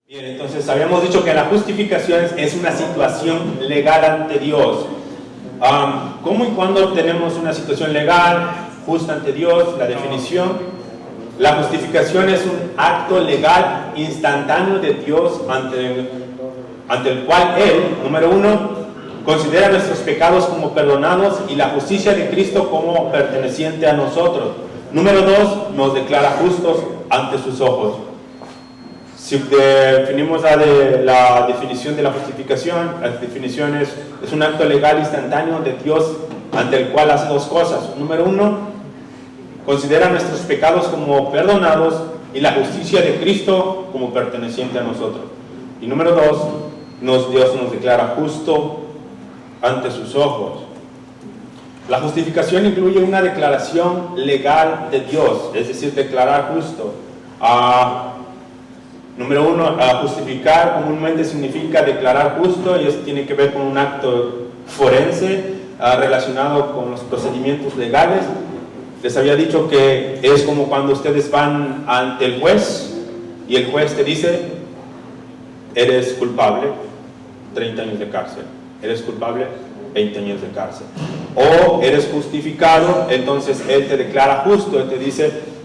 Bien, entonces habíamos dicho que la justificación es una situación legal ante Dios. ¿Cómo y cuándo tenemos una situación legal, justa ante Dios? La definición. La justificación es un acto legal instantáneo de Dios ante el cual Él, número uno, considera nuestros pecados como perdonados y la justicia de Cristo como perteneciente a nosotros. Número dos, nos declara justos ante sus ojos. Si definimos la definición de la justificación, la definición es un acto legal instantáneo de Dios ante el cual hace dos cosas. Número uno, considera nuestros pecados como perdonados y la justicia de Cristo como perteneciente a nosotros. Y número dos, Dios nos declara justo ante sus ojos. La justificación incluye una declaración legal de Dios, es decir, declarar justo. Número uno, justificar comúnmente significa declarar justo, y eso tiene que ver con un acto forense relacionado con los procedimientos legales. Les había dicho que es como cuando ustedes van ante el juez y el juez te dice: eres culpable, 30 años de cárcel. Eres culpable, 20 años de cárcel. O eres justificado, entonces él te declara justo, él te dice: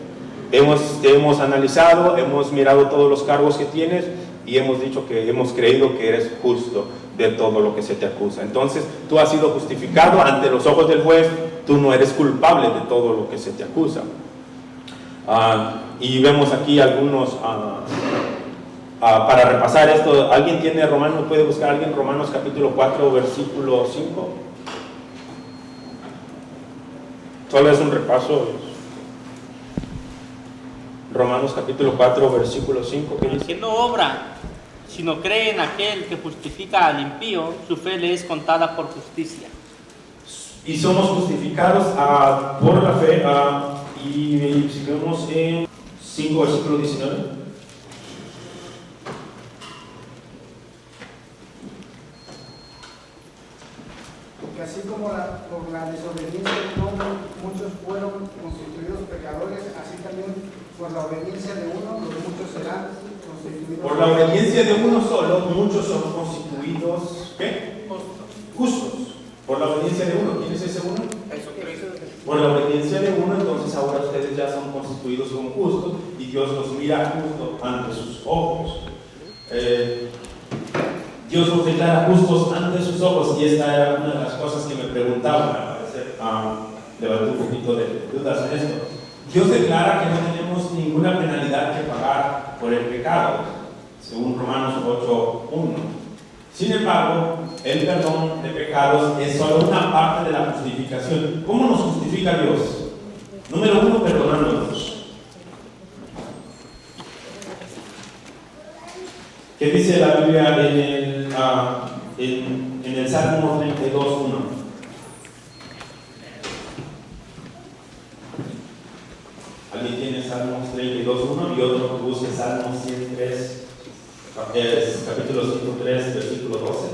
te hemos analizado, hemos mirado todos los cargos que tienes y hemos dicho que hemos creído que eres justo de todo lo que se te acusa. Entonces tú has sido justificado ante los ojos del juez, tú no eres culpable de todo lo que se te acusa. Y vemos aquí algunos, para repasar esto, ¿alguien tiene Romanos? ¿Puede buscar alguien Romanos capítulo 4, versículo 5? Solo es un repaso. Romanos capítulo 4, versículo 5, ¿qué dice? Que no obra, sino cree en aquel que justifica al impío, su fe le es contada por justicia. Y somos justificados por la fe, y si vemos en 5, versículo 19. Porque así como por la desobediencia de un hombre muchos fueron constituidos pecadores, así también por la obediencia de uno los muchos serán constituidos. Por la obediencia de uno solo, muchos son constituidos, ¿qué? Justos. Por la obediencia de uno. ¿Quién es ese uno? Por la obediencia de uno, entonces ahora ustedes ya son constituidos como justos y Dios los mira justo ante sus ojos. Dios nos declara justos ante sus ojos, y esta era una de las cosas que me preguntaban, a parecer, levanté un poquito de dudas en esto. Dios declara que no tenemos ninguna penalidad que pagar por el pecado, según Romanos 8:1. Sin embargo, el perdón de pecados es solo una parte de la justificación. ¿Cómo nos justifica Dios? Número uno, perdonándonos. ¿Qué dice la Biblia en el Salmo 32:1? Alguien tiene Salmos 32:1 y otro que busque Salmos 103, capítulo 103, versículo 12.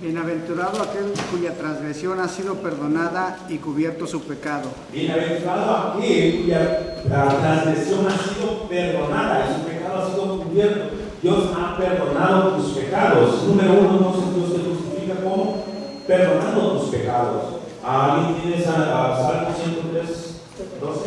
Bienaventurado aquel cuya transgresión ha sido perdonada y cubierto su pecado. Bienaventurado aquel cuya transgresión ha sido perdonada y su pecado ha sido cubierto. Dios ha perdonado tus pecados. Número uno, entonces Dios te justifica como perdonando tus pecados. ¿Alguien tiene Salmo 103, 12?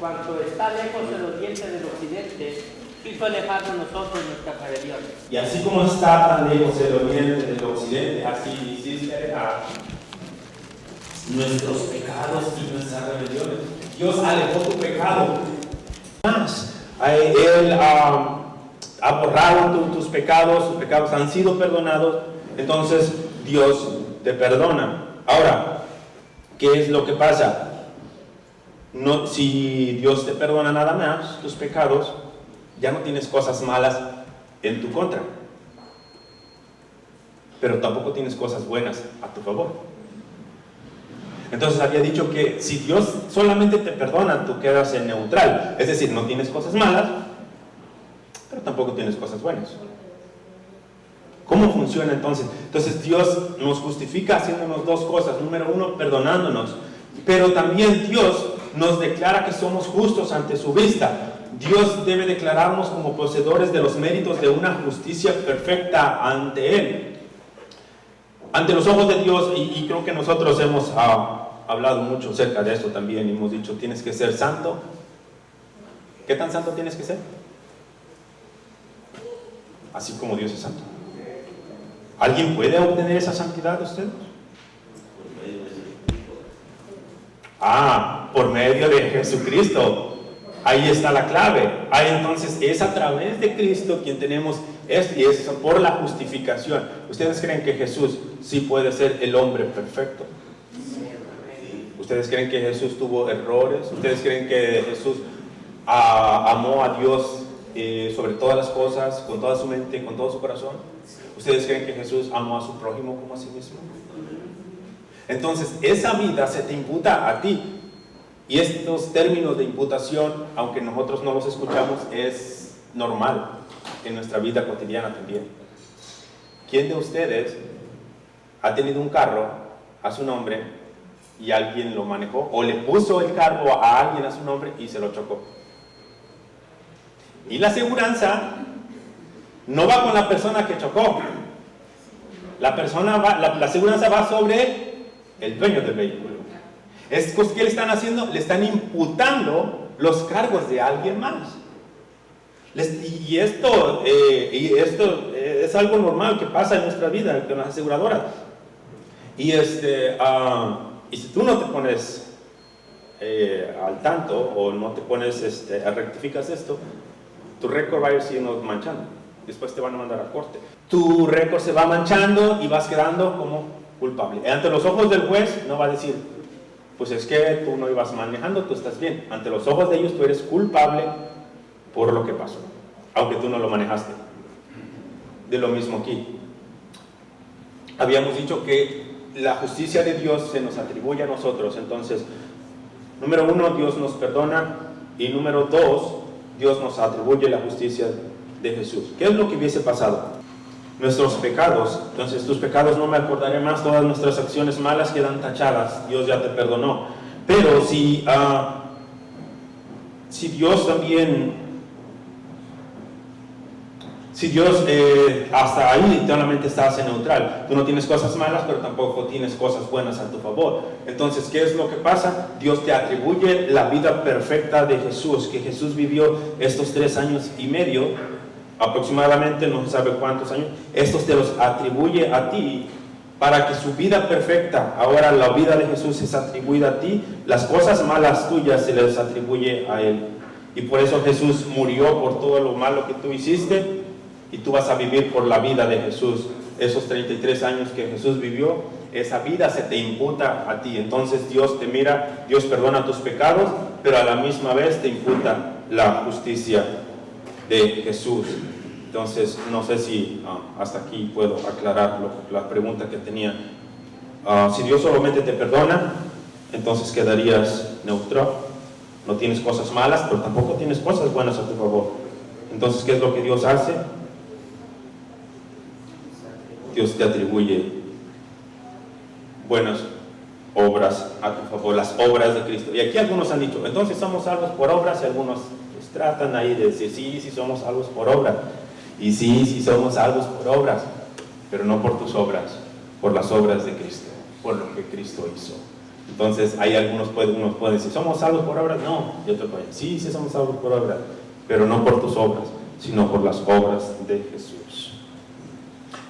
Cuanto está lejos del oriente del occidente, quiso alejar de nosotros nuestras rebeliones. Y así como está tan lejos el oriente del occidente, así hiciste alejar nuestros pecados y nuestras rebeliones. Dios alejó tu pecado. Él ha borrado tus pecados han sido perdonados, entonces Dios te perdona. Ahora, ¿qué es lo que pasa? No, si Dios te perdona nada más tus pecados, ya no tienes cosas malas en tu contra, pero tampoco tienes cosas buenas a tu favor. Entonces había dicho que si Dios solamente te perdona, tú quedas en neutral, es decir, no tienes cosas malas, pero tampoco tienes cosas buenas. ¿Cómo funciona entonces? Entonces Dios nos justifica haciéndonos dos cosas. Número uno, perdonándonos, pero también Dios nos declara que somos justos ante su vista. Dios debe declararnos como poseedores de los méritos de una justicia perfecta ante Él. Ante los ojos de Dios, y creo que nosotros hemos hablado mucho acerca de esto también, y hemos dicho, tienes que ser santo. ¿Qué tan santo tienes que ser? Así como Dios es santo. ¿Alguien puede obtener esa santidad de ustedes? Por medio de Jesucristo. Ahí está la clave. Entonces es a través de Cristo quien tenemos esto, y es por la justificación. ¿Ustedes creen que Jesús sí puede ser el hombre perfecto? ¿Ustedes creen que Jesús tuvo errores? ¿Ustedes creen que Jesús amó a Dios sobre todas las cosas, con toda su mente, con todo su corazón? ¿Ustedes creen que Jesús amó a su prójimo como a sí mismo? Entonces esa vida se te imputa a ti. Y estos términos de imputación, aunque nosotros no los escuchamos, es normal en nuestra vida cotidiana también. ¿Quién de ustedes ha tenido un carro a su nombre y alguien lo manejó, o le puso el carro a alguien a su nombre y se lo chocó? Y la aseguranza no va con la persona que chocó. La aseguranza va sobre el dueño del vehículo. Es que le están haciendo, le están imputando los cargos de alguien más. Y esto es algo normal que pasa en nuestra vida con las aseguradoras. Y si tú no te pones al tanto, o no te pones, rectificas esto, tu récord va a ir siendo manchando. Después te van a mandar a corte. Tu récord se va manchando y vas quedando como culpable. Ante los ojos del juez no va a decir, pues es que tú no ibas manejando, tú estás bien. Ante los ojos de ellos tú eres culpable por lo que pasó, aunque tú no lo manejaste. De lo mismo aquí. Habíamos dicho que la justicia de Dios se nos atribuye a nosotros. Entonces, número 1, Dios nos perdona, y número 2, Dios nos atribuye la justicia de Jesús. ¿Qué es lo que hubiese pasado? Nuestros pecados, entonces tus pecados no me acordaré más, todas nuestras acciones malas quedan tachadas, Dios ya te perdonó. Pero si Dios también, hasta ahí literalmente estás en neutral, tú no tienes cosas malas, pero tampoco tienes cosas buenas a tu favor. Entonces, ¿qué es lo que pasa? Dios te atribuye la vida perfecta de Jesús, que Jesús vivió estos 3 años y medio, aproximadamente, no se sabe cuántos años. Estos te los atribuye a ti, para que su vida perfecta, ahora la vida de Jesús es atribuida a ti, las cosas malas tuyas se les atribuye a Él. Y por eso Jesús murió por todo lo malo que tú hiciste, y tú vas a vivir por la vida de Jesús. Esos 33 años que Jesús vivió, esa vida se te imputa a ti. Entonces Dios te mira, Dios perdona tus pecados, pero a la misma vez te imputa la justicia de Jesús. Entonces, no sé si hasta aquí puedo aclarar la pregunta que tenía. Si Dios solamente te perdona, entonces quedarías neutral. No tienes cosas malas, pero tampoco tienes cosas buenas a tu favor. Entonces, ¿qué es lo que Dios hace? Dios te atribuye buenas obras a tu favor, las obras de Cristo. Y aquí algunos han dicho, entonces somos salvos por obras, y algunos pues tratan ahí de decir, sí somos salvos por obras. Y sí somos salvos por obras, pero no por tus obras, por las obras de Cristo, por lo que Cristo hizo. Entonces, hay unos pueden decir, ¿somos salvos por obras? No, yo te puedo decir, sí somos salvos por obras, pero no por tus obras, sino por las obras de Jesús.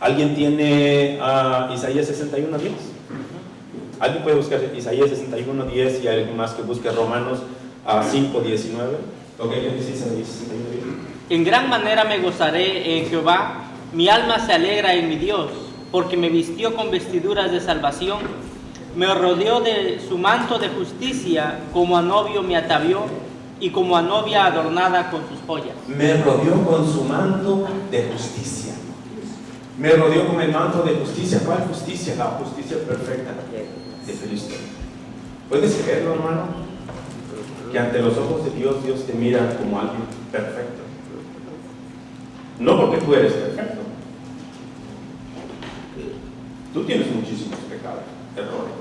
¿Alguien tiene Isaías 61:10? ¿Alguien puede buscar Isaías 61:10 y alguien más que busque Romanos 5:19? Ok, ¿qué dice Isaías 61:10? En gran manera me gozaré en Jehová, mi alma se alegra en mi Dios, porque me vistió con vestiduras de salvación, me rodeó de su manto de justicia, como a novio me atavió, y como a novia adornada con sus joyas. Me rodeó con su manto de justicia. Me rodeó con el manto de justicia. ¿Cuál justicia? La justicia perfecta de Cristo. ¿Puedes creerlo, hermano? Que ante los ojos de Dios, Dios te mira como alguien perfecto. No porque tú eres perfecto. Tú tienes muchísimos pecados, errores.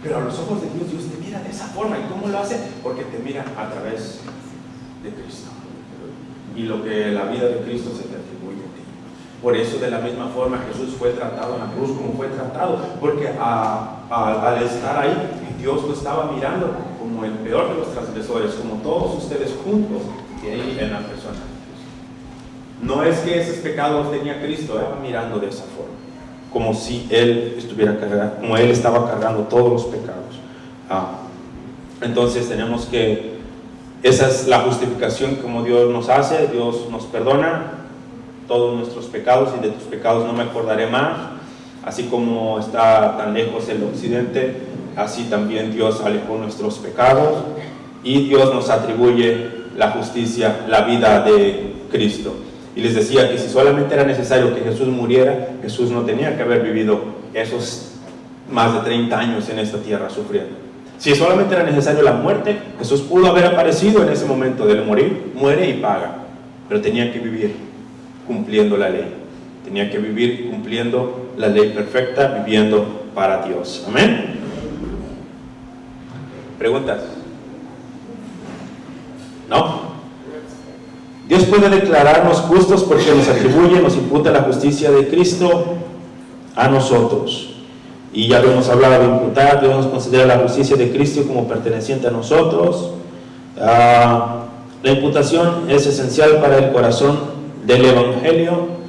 Pero a los ojos de Dios, Dios te mira mira de esa forma. ¿Y cómo lo hace? Porque te mira a través de Cristo. Y lo que la vida de Cristo se te atribuye a ti. Por eso, de la misma forma, Jesús fue tratado en la cruz como fue tratado. Porque al estar ahí, Dios lo estaba mirando como el peor de los transgresores, como todos ustedes juntos, y ahí en la persona de Cristo. No es que esos pecados tenía Cristo, estaba mirando de esa forma, como si Él estuviera cargando, como Él estaba cargando todos los pecados. Entonces tenemos que, esa es la justificación como Dios nos hace. Dios nos perdona todos nuestros pecados, y de tus pecados no me acordaré más. Así como está tan lejos el occidente, así también Dios alejó nuestros pecados, y Dios nos atribuye la justicia, la vida de Cristo. Y les decía que si solamente era necesario que Jesús muriera, Jesús no tenía que haber vivido esos más de 30 años en esta tierra sufriendo. Si solamente era necesario la muerte, Jesús pudo haber aparecido en ese momento de morir, muere y paga, pero tenía que vivir cumpliendo la ley. Tenía que vivir cumpliendo la ley perfecta, viviendo para Dios. Amén. ¿Preguntas? ¿No? Dios puede declararnos justos porque nos atribuye, nos imputa la justicia de Cristo a nosotros. Y ya lo hemos hablado de imputar. Dios nos considera la justicia de Cristo como perteneciente a nosotros. La imputación es esencial para el corazón del Evangelio.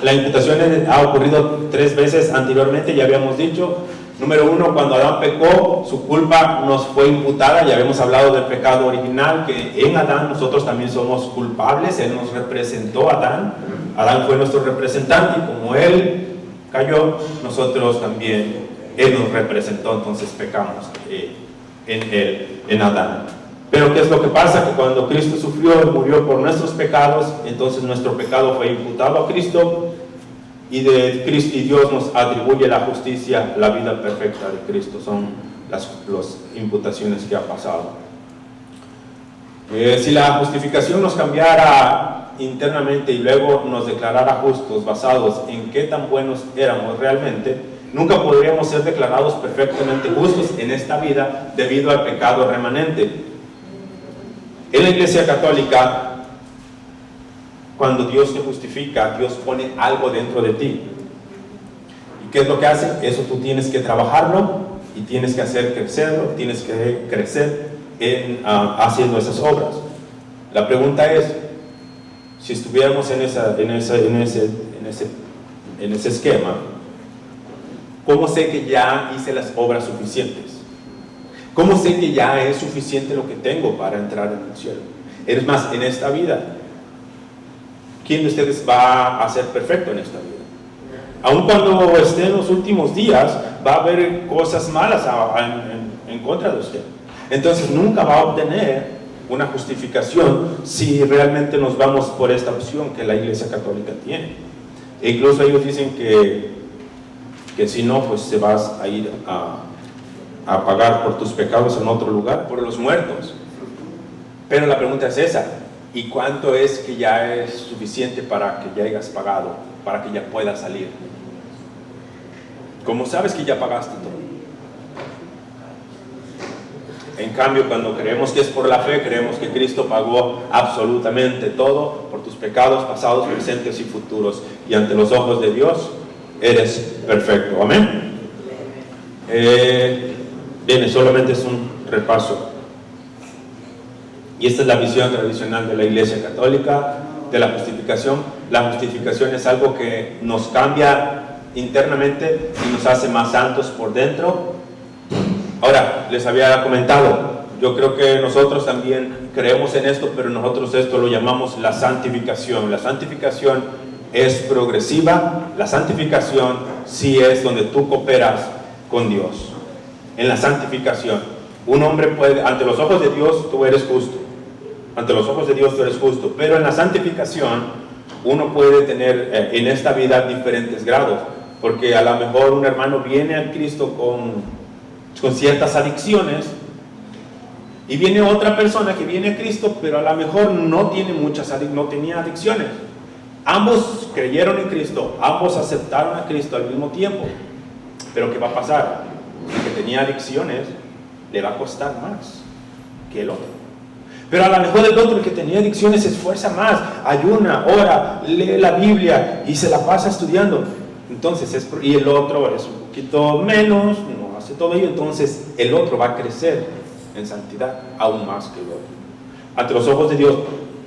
La imputación ha ocurrido 3 veces anteriormente, ya habíamos dicho. Número 1, cuando Adán pecó, su culpa nos fue imputada. Ya habíamos hablado del pecado original, que en Adán nosotros también somos culpables. Él nos representó a Adán. Adán fue nuestro representante, y como Él cayó, nosotros también, Él nos representó, entonces pecamos en Él, en Adán. Pero ¿qué es lo que pasa? Que cuando Cristo sufrió y murió por nuestros pecados, entonces nuestro pecado fue imputado a Cristo, y Dios nos atribuye la justicia, la vida perfecta de Cristo. Son las imputaciones que ha pasado. Si la justificación nos cambiara internamente y luego nos declarara justos basados en qué tan buenos éramos realmente, nunca podríamos ser declarados perfectamente justos en esta vida debido al pecado remanente. En la Iglesia Católica, cuando Dios te justifica, Dios pone algo dentro de ti. ¿Y qué es lo que hace? Eso tú tienes que trabajarlo y tienes que hacer crecerlo, tienes que crecer haciendo esas obras. La pregunta es, si estuviéramos en ese esquema, ¿cómo sé que ya hice las obras suficientes? ¿Cómo sé que ya es suficiente lo que tengo para entrar en el cielo? Es más, en esta vida, ¿quién de ustedes va a ser perfecto en esta vida? Aun cuando esté en los últimos días, va a haber cosas malas en contra de usted. Entonces nunca va a obtener una justificación si realmente nos vamos por esta opción que la Iglesia Católica tiene. E incluso ellos dicen que si no, pues te vas a ir a pagar por tus pecados en otro lugar, por los muertos. Pero la pregunta es esa: ¿y cuánto es que ya es suficiente para que ya hayas pagado, para que ya puedas salir? ¿Cómo sabes que ya pagaste todo? En cambio, cuando creemos que es por la fe, creemos que Cristo pagó absolutamente todo por tus pecados pasados, presentes y futuros, y ante los ojos de Dios eres perfecto. Amén. Bien, solamente es un repaso. Y esta es la visión tradicional de la Iglesia Católica de la justificación. La justificación es algo que nos cambia internamente y nos hace más santos por dentro. Ahora, les había comentado, yo creo que nosotros también creemos en esto, pero nosotros esto lo llamamos la santificación. La santificación es progresiva. La santificación sí es donde tú cooperas con Dios. En la santificación, un hombre puede, ante los ojos de Dios tú eres justo. Ante los ojos de Dios tú eres justo, pero en la santificación uno puede tener en esta vida diferentes grados, porque a lo mejor un hermano viene a Cristo con ciertas adicciones, y viene otra persona que viene a Cristo, pero a lo mejor no tenía adicciones. Ambos creyeron en Cristo, ambos aceptaron a Cristo al mismo tiempo, pero ¿qué va a pasar? El que tenía adicciones le va a costar más que el otro. Pero a lo mejor el otro, el que tenía adicciones, se esfuerza más, ayuna, ora, lee la Biblia y se la pasa estudiando. Entonces, y el otro es un poquito menos, no hace todo ello, entonces el otro va a crecer en santidad aún más que el otro. Ante los ojos de Dios,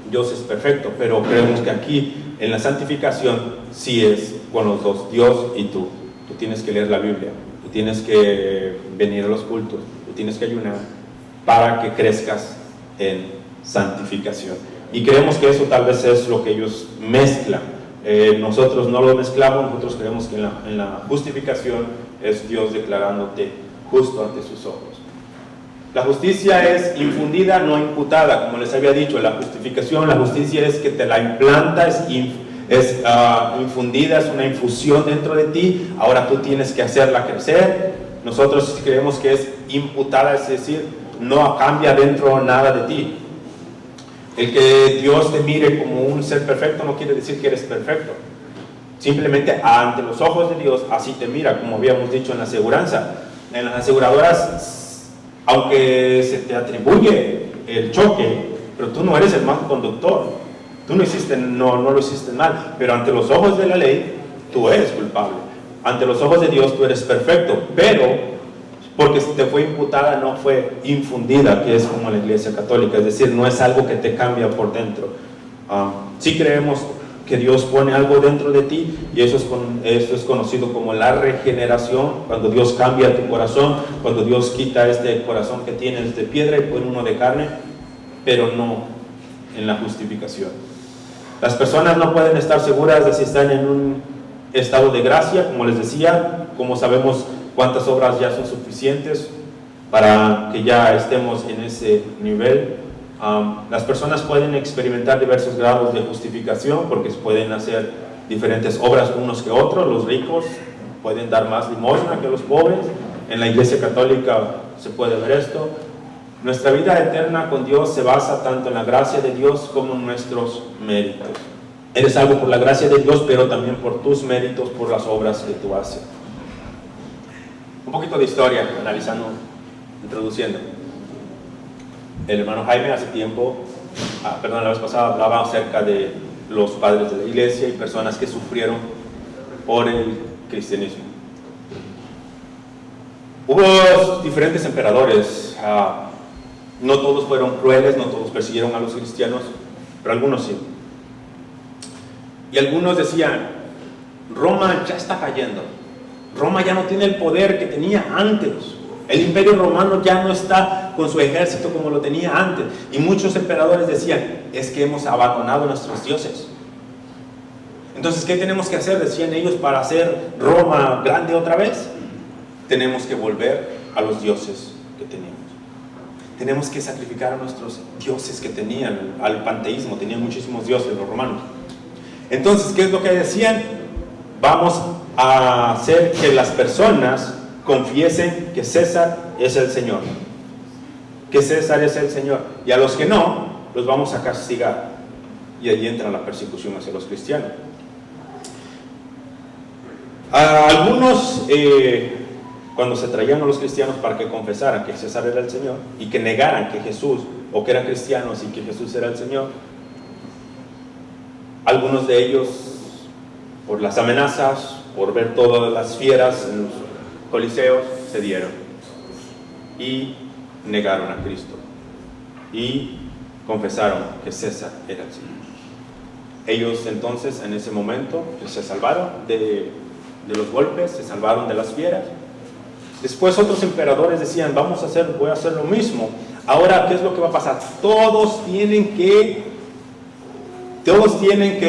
Dios es perfecto, pero creemos que aquí en la santificación sí es con los dos, Dios y tú. Tú tienes que leer la Biblia, tú tienes que venir a los cultos, tú tienes que ayunar para que crezcas en santificación. Y creemos que eso tal vez es lo que ellos mezclan. Nosotros no lo mezclamos, nosotros creemos que en la justificación es Dios declarándote justo ante sus ojos. La justicia es infundida, no imputada, como les había dicho. La justificación, la justicia es que te la implanta, es infundida, es una infusión dentro de ti. Ahora tú tienes que hacerla crecer. Nosotros creemos que es imputada, es decir, no cambia dentro nada de ti. El que Dios te mire como un ser perfecto no quiere decir que eres perfecto. Simplemente ante los ojos de Dios así te mira, como habíamos dicho en la aseguranza. En las aseguradoras, aunque se te atribuye el choque, pero tú no eres el mal conductor. Tú no lo hiciste mal, pero ante los ojos de la ley tú eres culpable. Ante los ojos de Dios tú eres perfecto, pero porque te fue imputada, no fue infundida, que es como la Iglesia Católica, es decir, no es algo que te cambia por dentro. Sí creemos que Dios pone algo dentro de ti, y eso es conocido como la regeneración, cuando Dios cambia tu corazón, cuando Dios quita este corazón que tienes de piedra y pone uno de carne, pero no en la justificación. Las personas no pueden estar seguras de si están en un estado de gracia, como les decía, como sabemos cuántas obras ya son suficientes para que ya estemos en ese nivel. Las personas pueden experimentar diversos grados de justificación porque pueden hacer diferentes obras unos que otros. Los ricos pueden dar más limosna que los pobres. En la Iglesia Católica se puede ver esto. Nuestra vida eterna con Dios se basa tanto en la gracia de Dios como en nuestros méritos. Eres salvo por la gracia de Dios, pero también por tus méritos, por las obras que tú haces. Un poquito de historia, analizando, introduciendo. El hermano Jaime hace tiempo, la vez pasada hablaba acerca de los padres de la iglesia y personas que sufrieron por el cristianismo. Hubo diferentes emperadores, no todos fueron crueles, no todos persiguieron a los cristianos, pero algunos sí. Y algunos decían, Roma ya está cayendo, Roma ya no tiene el poder que tenía antes. El imperio romano ya no está con su ejército como lo tenía antes. Y muchos emperadores decían, es que hemos abandonado a nuestros dioses. Entonces, ¿qué tenemos que hacer? Decían ellos, para hacer Roma grande otra vez. Tenemos que volver a los dioses que teníamos. Tenemos que sacrificar a nuestros dioses que tenían, al panteísmo. Tenían muchísimos dioses los romanos. Entonces, ¿qué es lo que decían? Vamos a hacer que las personas confiesen que César es el Señor, que César es el Señor, y a los que no, los vamos a castigar. Y allí entra la persecución hacia los cristianos. Algunos, cuando se traían a los cristianos para que confesaran que César era el Señor y que negaran que Jesús, o que eran cristianos y que Jesús era el Señor, algunos de ellos, por las amenazas, por ver todas las fieras en los coliseos, cedieron y negaron a Cristo y confesaron que César era el Señor. Ellos entonces en ese momento se salvaron de los golpes, se salvaron de las fieras. Después otros emperadores decían, voy a hacer lo mismo. Ahora, ¿qué es lo que va a pasar? Todos tienen que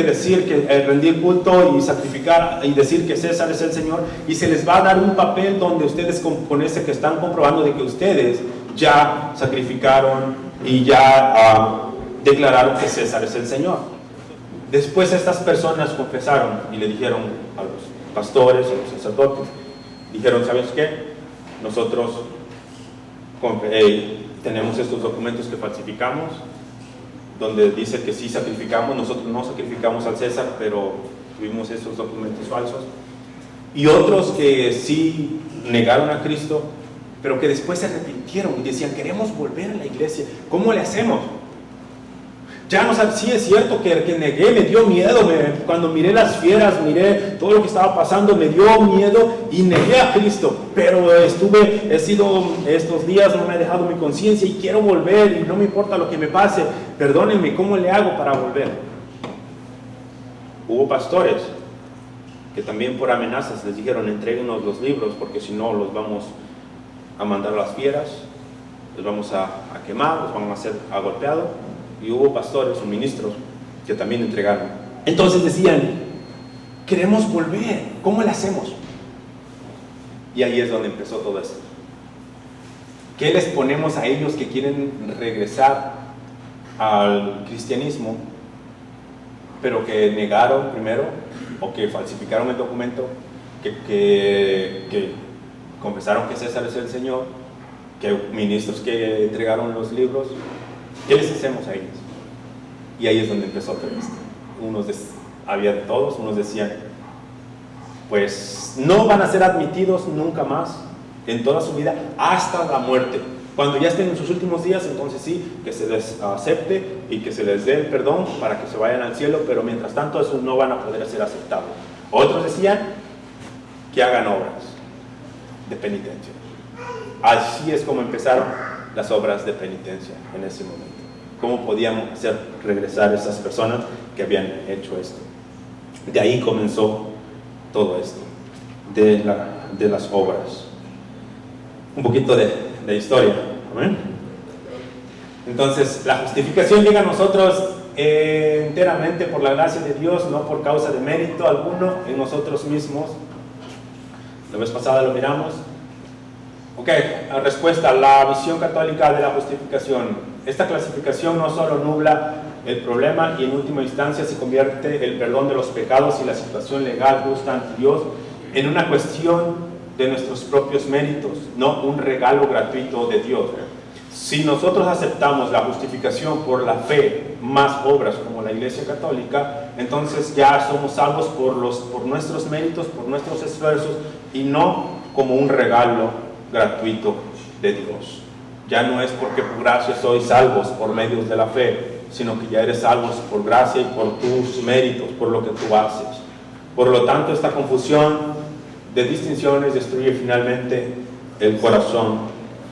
decir que rendir culto y sacrificar y decir que César es el Señor, y se les va a dar un papel donde ustedes con ese que están comprobando de que ustedes ya sacrificaron y ya declararon que César es el Señor. Después estas personas confesaron y le dijeron a los pastores, a los sacerdotes, dijeron, ¿sabes qué? Nosotros tenemos estos documentos que falsificamos, donde dice que sí sacrificamos. Nosotros no sacrificamos al César, pero tuvimos esos documentos falsos. Y otros que sí negaron a Cristo, pero que después se arrepintieron y decían, queremos volver a la iglesia. ¿Cómo le hacemos? Ya no sabía, sí es cierto que negué, me dio miedo, cuando miré las fieras, miré todo lo que estaba pasando, me dio miedo y negué a Cristo, pero he sido estos días, no me ha dejado mi conciencia y quiero volver y no me importa lo que me pase, perdónenme, ¿cómo le hago para volver? Hubo pastores que también por amenazas les dijeron, entréguenos los libros porque si no los vamos a mandar a las fieras, los vamos a quemar, los vamos a hacer golpeados. Y hubo pastores o ministros que también entregaron. Entonces decían, queremos volver, ¿cómo le hacemos? Y ahí es donde empezó todo esto. ¿Qué les ponemos a ellos que quieren regresar al cristianismo, pero que negaron primero, o que falsificaron el documento, que confesaron que César es el Señor, que ministros que entregaron los libros? ¿Qué les hacemos a ellos? Y ahí es donde empezó todo esto. Había de todos, unos decían, pues no van a ser admitidos nunca más en toda su vida hasta la muerte. Cuando ya estén en sus últimos días, entonces sí, que se les acepte y que se les dé el perdón para que se vayan al cielo, pero mientras tanto esos no van a poder ser aceptados. Otros decían que hagan obras de penitencia. Así es como empezaron las obras de penitencia en ese momento. ¿Cómo podíamos hacer regresar a esas personas que habían hecho esto? De ahí comenzó todo esto, de las obras. Un poquito de historia. ¿Amén? Entonces, la justificación llega a nosotros enteramente por la gracia de Dios, no por causa de mérito alguno en nosotros mismos. La vez pasada lo miramos. Ok, la respuesta, la visión católica de la justificación. Esta clasificación no solo nubla el problema y en última instancia se convierte el perdón de los pecados y la situación legal justa ante Dios en una cuestión de nuestros propios méritos, no un regalo gratuito de Dios. Si nosotros aceptamos la justificación por la fe más obras como la Iglesia Católica, entonces ya somos salvos por nuestros méritos, por nuestros esfuerzos y no como un regalo gratuito de Dios. Ya no es porque por gracia sois salvos por medios de la fe, sino que ya eres salvos por gracia y por tus méritos, por lo que tú haces. Por lo tanto, esta confusión de distinciones destruye finalmente el corazón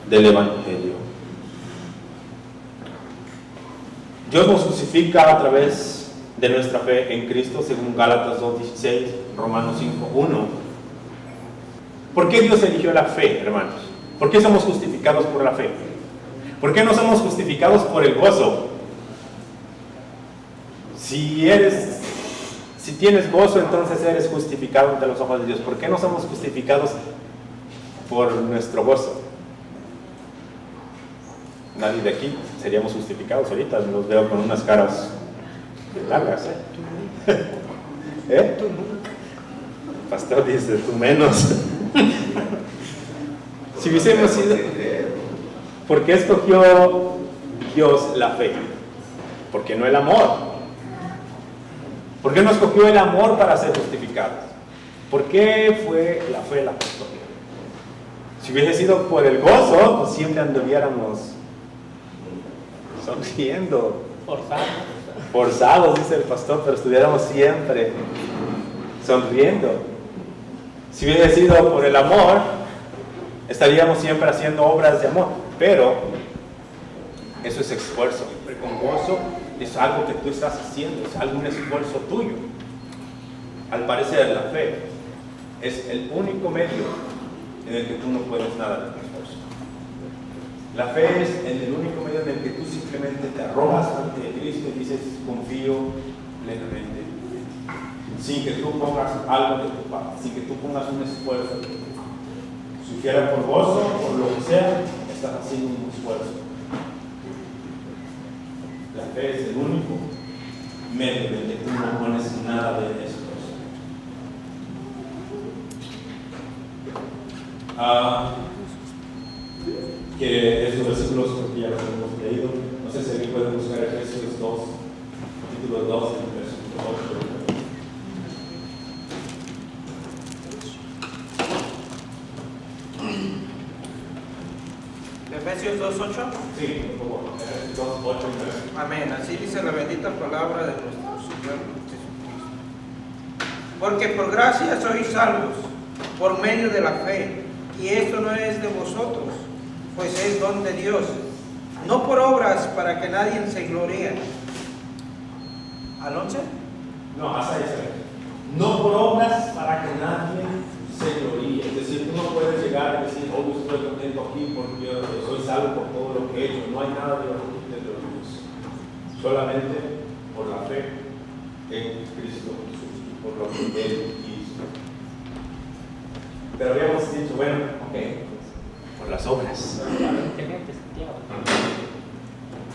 del Evangelio. Dios nos justifica a través de nuestra fe en Cristo, según Gálatas 2:16, Romanos 5:1. ¿Por qué Dios eligió la fe, hermanos? ¿Por qué somos justificados por la fe? ¿Por qué no somos justificados por el gozo? Si tienes gozo, entonces eres justificado ante los ojos de Dios. ¿Por qué no somos justificados por nuestro gozo? Nadie de aquí seríamos justificados ahorita. Los veo con unas caras largas. ¿Eh? El pastor dice, tú menos. Si hubiésemos sido... ¿Por qué escogió Dios la fe? ¿Por qué no el amor? ¿Por qué no escogió el amor para ser justificados? ¿Por qué fue la fe la que escogió? Si hubiese sido por el gozo, pues siempre anduviéramos sonriendo. Forzados, dice el pastor, pero estuviéramos siempre sonriendo. Si hubiese sido por el amor, estaríamos siempre haciendo obras de amor. Pero eso es esfuerzo. Siempre con gozo es algo que tú estás haciendo, es algún esfuerzo tuyo. Al parecer, la fe es el único medio en el que tú no puedes nada de tu esfuerzo. La fe es el único medio en el que tú simplemente te arrojas ante Cristo y dices, confío plenamente, sin que tú pongas algo de tu parte, sin que tú pongas un esfuerzo. Si fuera por gozo, por lo que sea, estás haciendo un esfuerzo. La fe es el único medio en el que tú no pones nada de esfuerzo. Que esos versículos que ya los hemos leído, no sé si alguien puede buscar Efesios 2, capítulo 2, versículo 8. Efesios 2:8. Sí, por favor. Efesios 2:8 y 9. Amén. Así dice la bendita palabra de nuestro Señor Jesucristo. Porque por gracia sois salvos, por medio de la fe, y esto no es de vosotros, pues es don de Dios, no por obras para que nadie se gloríe. ¿Al 11? No, hasta ahí. No por obras para que nadie se gloríe. Es decir, tú no puedes llegar y decir, oh, yo estoy contento aquí porque yo soy salvo por todo lo que he hecho. No hay nada de orgullo. Solamente por la fe en Cristo Jesús, por lo que Él hizo. Pero habíamos dicho, bueno, ok, por las obras. Aparentemente, Santiago.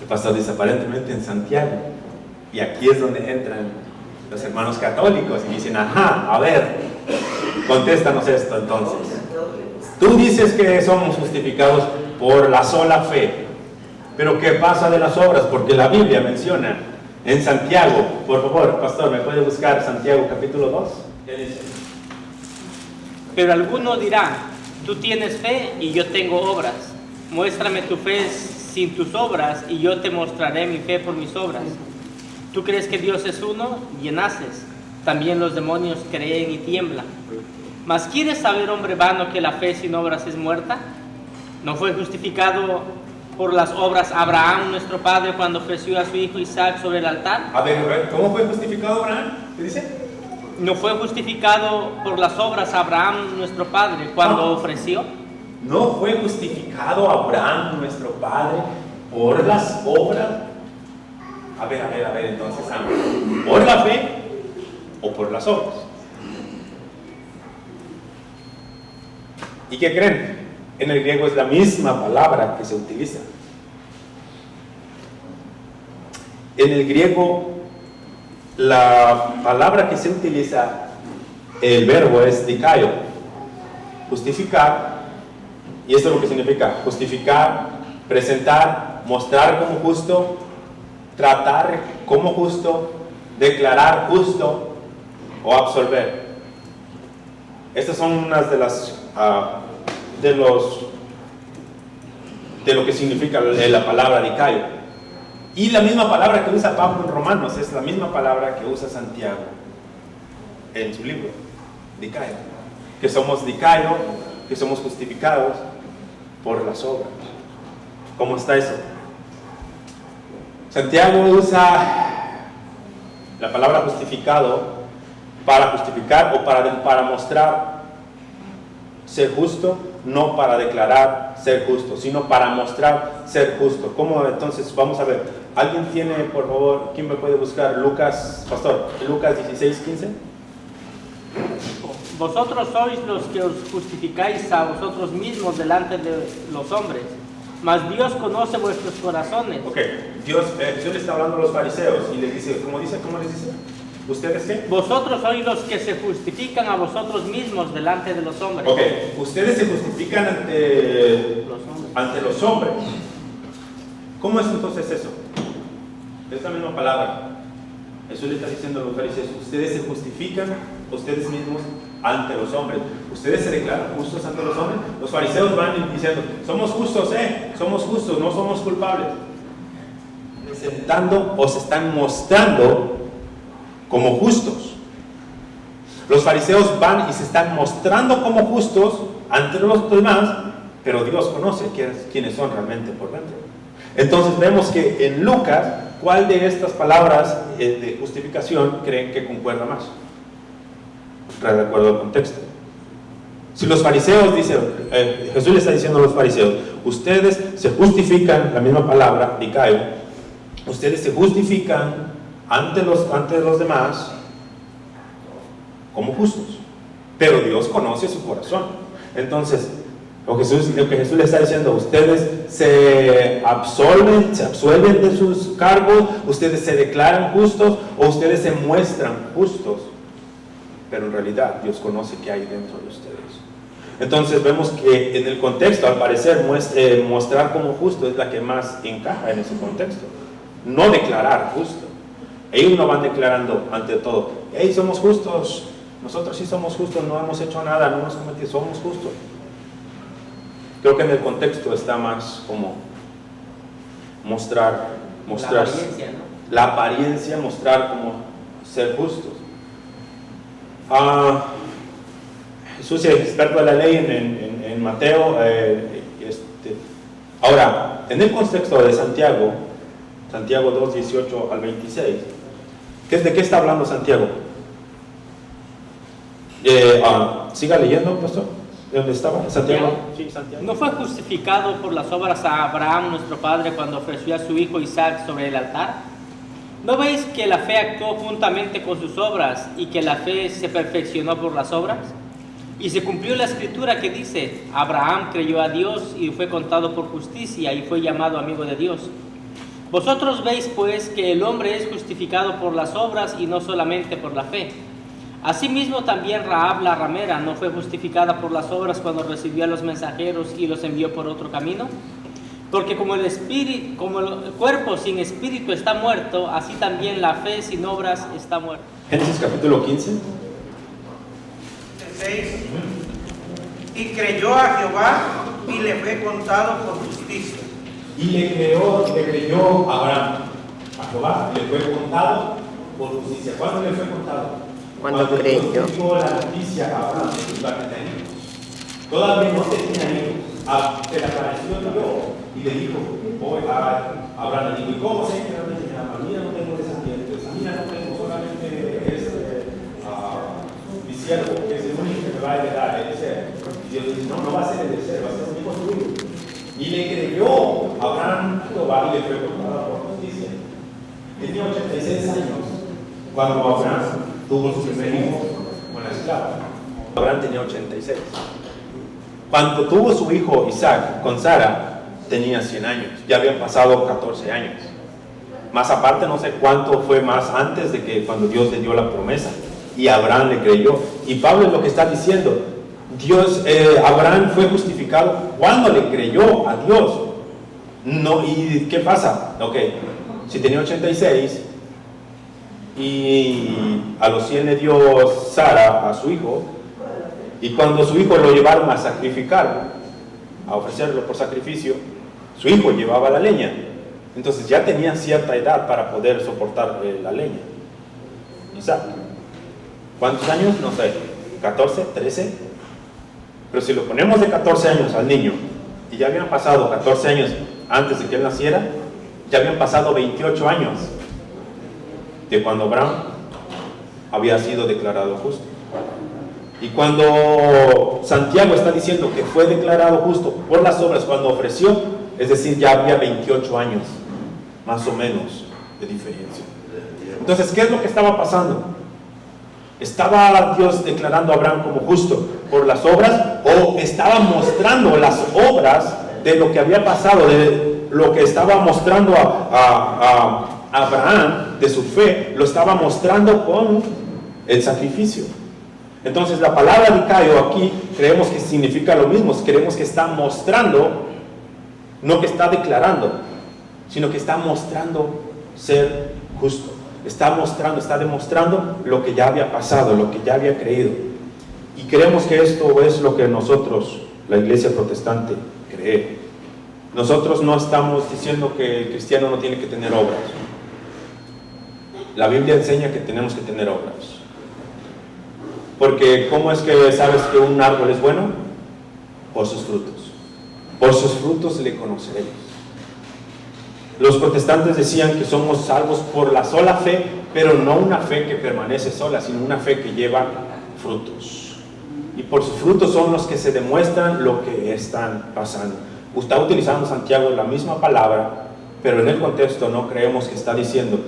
El pastor dice aparentemente en Santiago. Y aquí es donde entran los hermanos católicos y dicen, ajá, a ver, contéstanos esto entonces. Tú dices que somos justificados por la sola fe, pero ¿qué pasa de las obras? Porque la Biblia menciona en Santiago, por favor, pastor, ¿me puede buscar Santiago capítulo 2? ¿Qué dice? Pero alguno dirá, tú tienes fe y yo tengo obras. Muéstrame tu fe sin tus obras y yo te mostraré mi fe por mis obras. Tú crees que Dios es uno y naces. También los demonios creen y tiemblan. Mas ¿quieres saber, hombre vano, que la fe sin obras es muerta? ¿No fue justificado por las obras Abraham, nuestro padre, cuando ofreció a su hijo Isaac sobre el altar? A ver, ¿cómo fue justificado Abraham? ¿Qué dice? ¿No fue justificado por las obras Abraham, nuestro padre, cuando ofreció? ¿No fue justificado Abraham, nuestro padre, por las obras? A ver, entonces, ¿por la fe o por las obras? ¿Y qué creen? En el griego es la misma palabra que se utiliza. En el griego, la palabra que se utiliza, el verbo es dikaio, justificar, y esto es lo que significa: justificar, presentar, mostrar como justo, tratar como justo, declarar justo o absolver. Estas son unas de las de lo que significa la palabra dikaio. Y la misma palabra que usa Pablo en Romanos es la misma palabra que usa Santiago en su libro, dikaio. Que somos dikaio, que somos justificados por las obras. ¿Cómo está eso? Santiago usa la palabra justificado para justificar o para mostrar ser justo, no para declarar ser justo, sino para mostrar ser justo. ¿Cómo? Entonces, vamos a ver. ¿Alguien tiene, por favor, quién me puede buscar? Lucas, pastor, Lucas 16:15. Vosotros sois los que os justificáis a vosotros mismos delante de los hombres, mas Dios conoce vuestros corazones. Ok, Dios le está hablando a los fariseos y les dice, ¿cómo les dice? ¿Ustedes qué? Vosotros sois los que se justifican a vosotros mismos delante de los hombres. Ok, ustedes se justifican ante los hombres. ¿Cómo es entonces eso? Es la misma palabra. Jesús le está diciendo a los fariseos, ustedes se justifican ustedes mismos ante los hombres. Ustedes se declaran justos ante los hombres. Los fariseos van diciendo, somos justos, no somos culpables. Presentando o se están mostrando como justos. Los fariseos van y se están mostrando como justos ante los demás, pero Dios conoce quiénes son realmente por dentro. Entonces vemos que en Lucas, ¿cuál de estas palabras de justificación creen que concuerda más? De acuerdo al contexto. Si los fariseos dicen, Jesús le está diciendo a los fariseos, ustedes se justifican, la misma palabra, dikaio, ustedes se justifican ante los demás como justos, pero Dios conoce su corazón. Entonces, lo que Jesús le está diciendo, ustedes se absuelven de sus cargos, ustedes se declaran justos o ustedes se muestran justos, pero en realidad Dios conoce qué hay dentro de ustedes. Entonces vemos que en el contexto, al parecer, mostrar como justo es la que más encaja en ese contexto, no declarar justo. Ellos no van declarando ante todo, hey, somos justos, nosotros sí somos justos, no hemos hecho nada, no hemos cometido, somos justos. Creo que en el contexto está más como mostrar la apariencia, mostrar como ser justos. Jesús es experto de la ley en Mateo. Ahora, en el contexto de Santiago 2, 18 al 26, ¿de qué está hablando Santiago? Siga leyendo, pastor. ¿De dónde estaba? ¿Santiago? Sí, Santiago. ¿No fue justificado por las obras a Abraham, nuestro padre, cuando ofreció a su hijo Isaac sobre el altar? ¿No veis que la fe actuó juntamente con sus obras y que la fe se perfeccionó por las obras? Y se cumplió la escritura que dice: Abraham creyó a Dios y fue contado por justicia y fue llamado amigo de Dios. Vosotros veis pues que el hombre es justificado por las obras y no solamente por la fe. Asimismo también Rahab la ramera no fue justificada por las obras cuando recibió a los mensajeros y los envió por otro camino. Porque como el cuerpo sin espíritu está muerto, así también la fe sin obras está muerta. Génesis capítulo 15. 6. Y creyó a Jehová y le fue contado por justicia. Y le creyó Abraham a Jehová, le fue contado por justicia. ¿Cuándo le fue contado? Cuando creyó. Dios dio la noticia a Abraham de que iba a tener hijos. Todavía no tenía hijos. Se le apareció Dios y le dijo a Abraham, le dijo: ¿y cómo sé que no me tenía? A mí no tengo descendientes, a mí no tengo solamente mi siervo, que es el único que me va a heredar, Eliezer. Y Dios dice: no va a ser Eliezer, va a ser un hijo tuyo. Y le creyó Abraham a Jehová y le fue contado por justicia. Tenía 86 años cuando Abraham tuvo su primer hijo con la esclava. Abraham tenía 86. Cuando tuvo su hijo Isaac con Sara, tenía 100 años. Ya habían pasado 14 años. Más aparte, no sé cuánto fue más antes de que cuando Dios le dio la promesa. Y Abraham le creyó. Y Pablo es lo que está diciendo. Abraham fue justificado cuando le creyó a Dios. No, ¿y qué pasa? Ok, si tenía 86 y a los 100 le dio Sara a su hijo, y cuando su hijo lo llevaron a sacrificar, a ofrecerlo por sacrificio, su hijo llevaba la leña. Entonces ya tenía cierta edad para poder soportar la leña. Isaac. ¿Cuántos años? No sé, 14, 13. Pero si lo ponemos de 14 años al niño, y ya habían pasado 14 años antes de que él naciera, ya habían pasado 28 años de cuando Abraham había sido declarado justo. Y cuando Santiago está diciendo que fue declarado justo por las obras cuando ofreció, es decir, ya había 28 años, más o menos, de diferencia. Entonces, ¿qué es lo que estaba pasando? ¿Estaba Dios declarando a Abraham como justo por las obras, o estaba mostrando las obras de lo que había pasado, de lo que estaba mostrando a Abraham de su fe, lo estaba mostrando con el sacrificio? Entonces la palabra dicaio aquí creemos que significa lo mismo. Creemos que está mostrando, no que está declarando, sino que está mostrando ser justo. Está demostrando lo que ya había pasado, lo que ya había creído. Y creemos que esto es lo que nosotros, la iglesia protestante, cree. Nosotros no estamos diciendo que el cristiano no tiene que tener obras. La Biblia enseña que tenemos que tener obras. Porque ¿cómo es que sabes que un árbol es bueno? Por sus frutos. Por sus frutos le conoceréis. Los protestantes decían que somos salvos por la sola fe, pero no una fe que permanece sola, sino una fe que lleva frutos. Y por sus frutos son los que se demuestran lo que están pasando. Está utilizando Santiago la misma palabra, pero en el contexto no creemos que está diciendo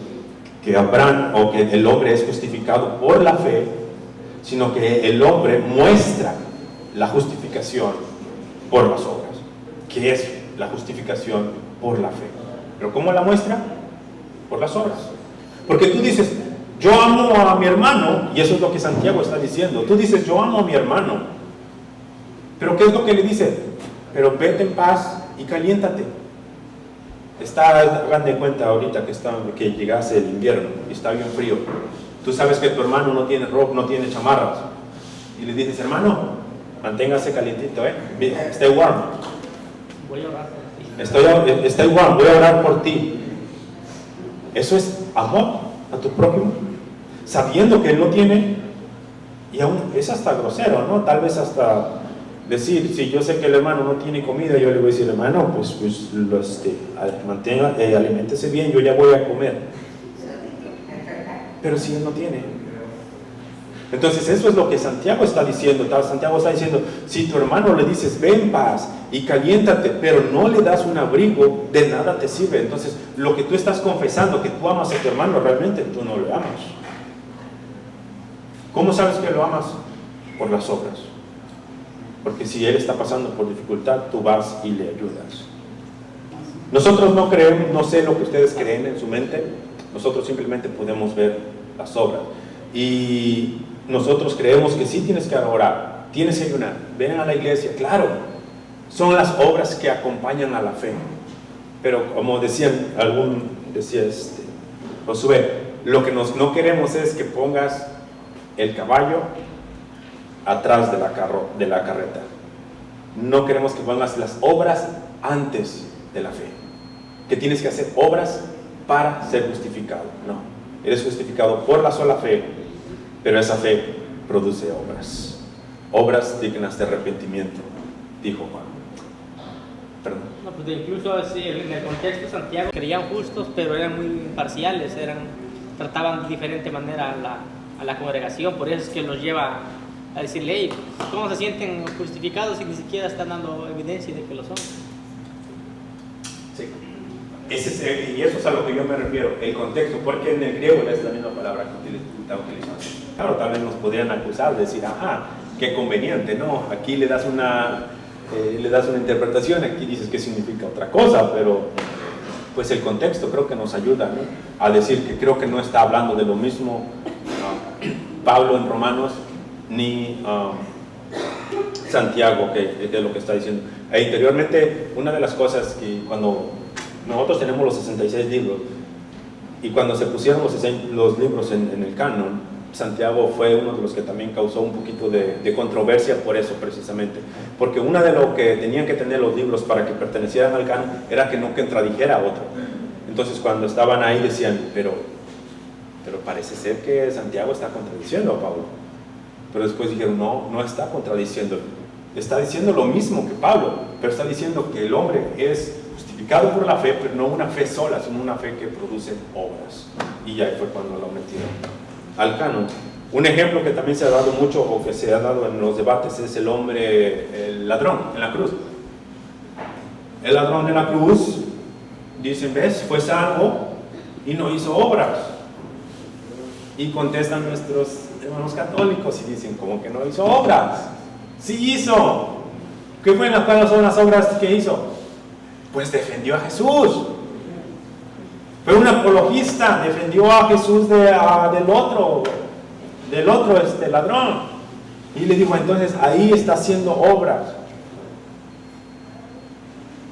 que Abraham o que el hombre es justificado por la fe, sino que el hombre muestra la justificación por las obras, que es la justificación por la fe. ¿Pero cómo la muestra? Por las obras. Porque tú dices, yo amo a mi hermano, y eso es lo que Santiago está diciendo. Tú dices, yo amo a mi hermano, pero ¿qué es lo que le dice? Pero vete en paz y caliéntate. Hagan de cuenta ahorita que llegase el invierno y está bien frío. Tú sabes que tu hermano no tiene ropa, no tiene chamarras, y le dices, hermano, manténgase calientito, stay warm. Voy a orar por ti. Está igual, voy a orar por ti. Eso es amor a tu prójimo, sabiendo que él no tiene, y aún es hasta grosero, ¿no? Tal vez hasta decir, si yo sé que el hermano no tiene comida, yo le voy a decir, hermano, pues aliméntese bien, yo ya voy a comer. Pero si él no tiene. Entonces eso es lo que Santiago está diciendo. Santiago está diciendo, si tu hermano le dices, ven en paz y caliéntate, pero no le das un abrigo, de nada te sirve. Entonces lo que tú estás confesando, que tú amas a tu hermano, realmente tú no lo amas. ¿Cómo sabes que lo amas? Por las obras. Porque si él está pasando por dificultad, tú vas y le ayudas. Nosotros no creemos, no sé lo que ustedes creen en su mente, nosotros simplemente podemos ver las obras. Y nosotros creemos que sí tienes que orar, tienes que ayunar, ven a la iglesia, claro, son las obras que acompañan a la fe. Pero como decía Josué, lo que no queremos es que pongas el caballo atrás de la carreta. No queremos que pongas las obras antes de la fe, que tienes que hacer obras para ser justificado. No, eres justificado por la sola fe, pero esa fe produce obras dignas de arrepentimiento, dijo Juan. Perdón. No, pues incluso en el contexto de Santiago creían justos, pero eran muy imparciales, trataban de diferente manera a la congregación. Por eso es que los lleva a decirle, hey, ¿cómo se sienten justificados si ni siquiera están dando evidencia de que lo son? Sí. Y eso es a lo que yo me refiero, el contexto, porque en el griego es la misma palabra que está utilizando. Claro, tal vez nos podrían acusar de decir, ajá, qué conveniente, ¿no? Aquí le das una interpretación, aquí dices que significa otra cosa, pero pues el contexto creo que nos ayuda, ¿no? A decir que creo que no está hablando de lo mismo Pablo en Romanos, ni Santiago, que es lo que está diciendo. E interiormente, una de las cosas que cuando nosotros tenemos los 66 libros, y cuando se pusieron los libros en el canon, Santiago fue uno de los que también causó un poquito de controversia por eso precisamente, porque una de lo que tenían que tener los libros para que pertenecieran al canon era que no contradijera a otro. Entonces cuando estaban ahí decían, pero parece ser que Santiago está contradiciendo a Pablo. Pero después dijeron, no está contradiciendo, está diciendo lo mismo que Pablo, pero está diciendo que el hombre es justificado por la fe, pero no una fe sola, sino una fe que produce obras. Y ya fue cuando lo metieron al canon. Un ejemplo que también se ha dado mucho, o que se ha dado en los debates, es el ladrón en la cruz. El ladrón en la cruz, dicen, ¿ves? Fue salvo y no hizo obras. Y contestan nuestros hermanos católicos y dicen, ¿cómo que no hizo obras? Sí hizo. ¿Qué fue cuáles son las obras que hizo? Pues defendió a Jesús. Fue un apologista, defendió a Jesús del otro ladrón. Y le digo, entonces ahí está haciendo obras.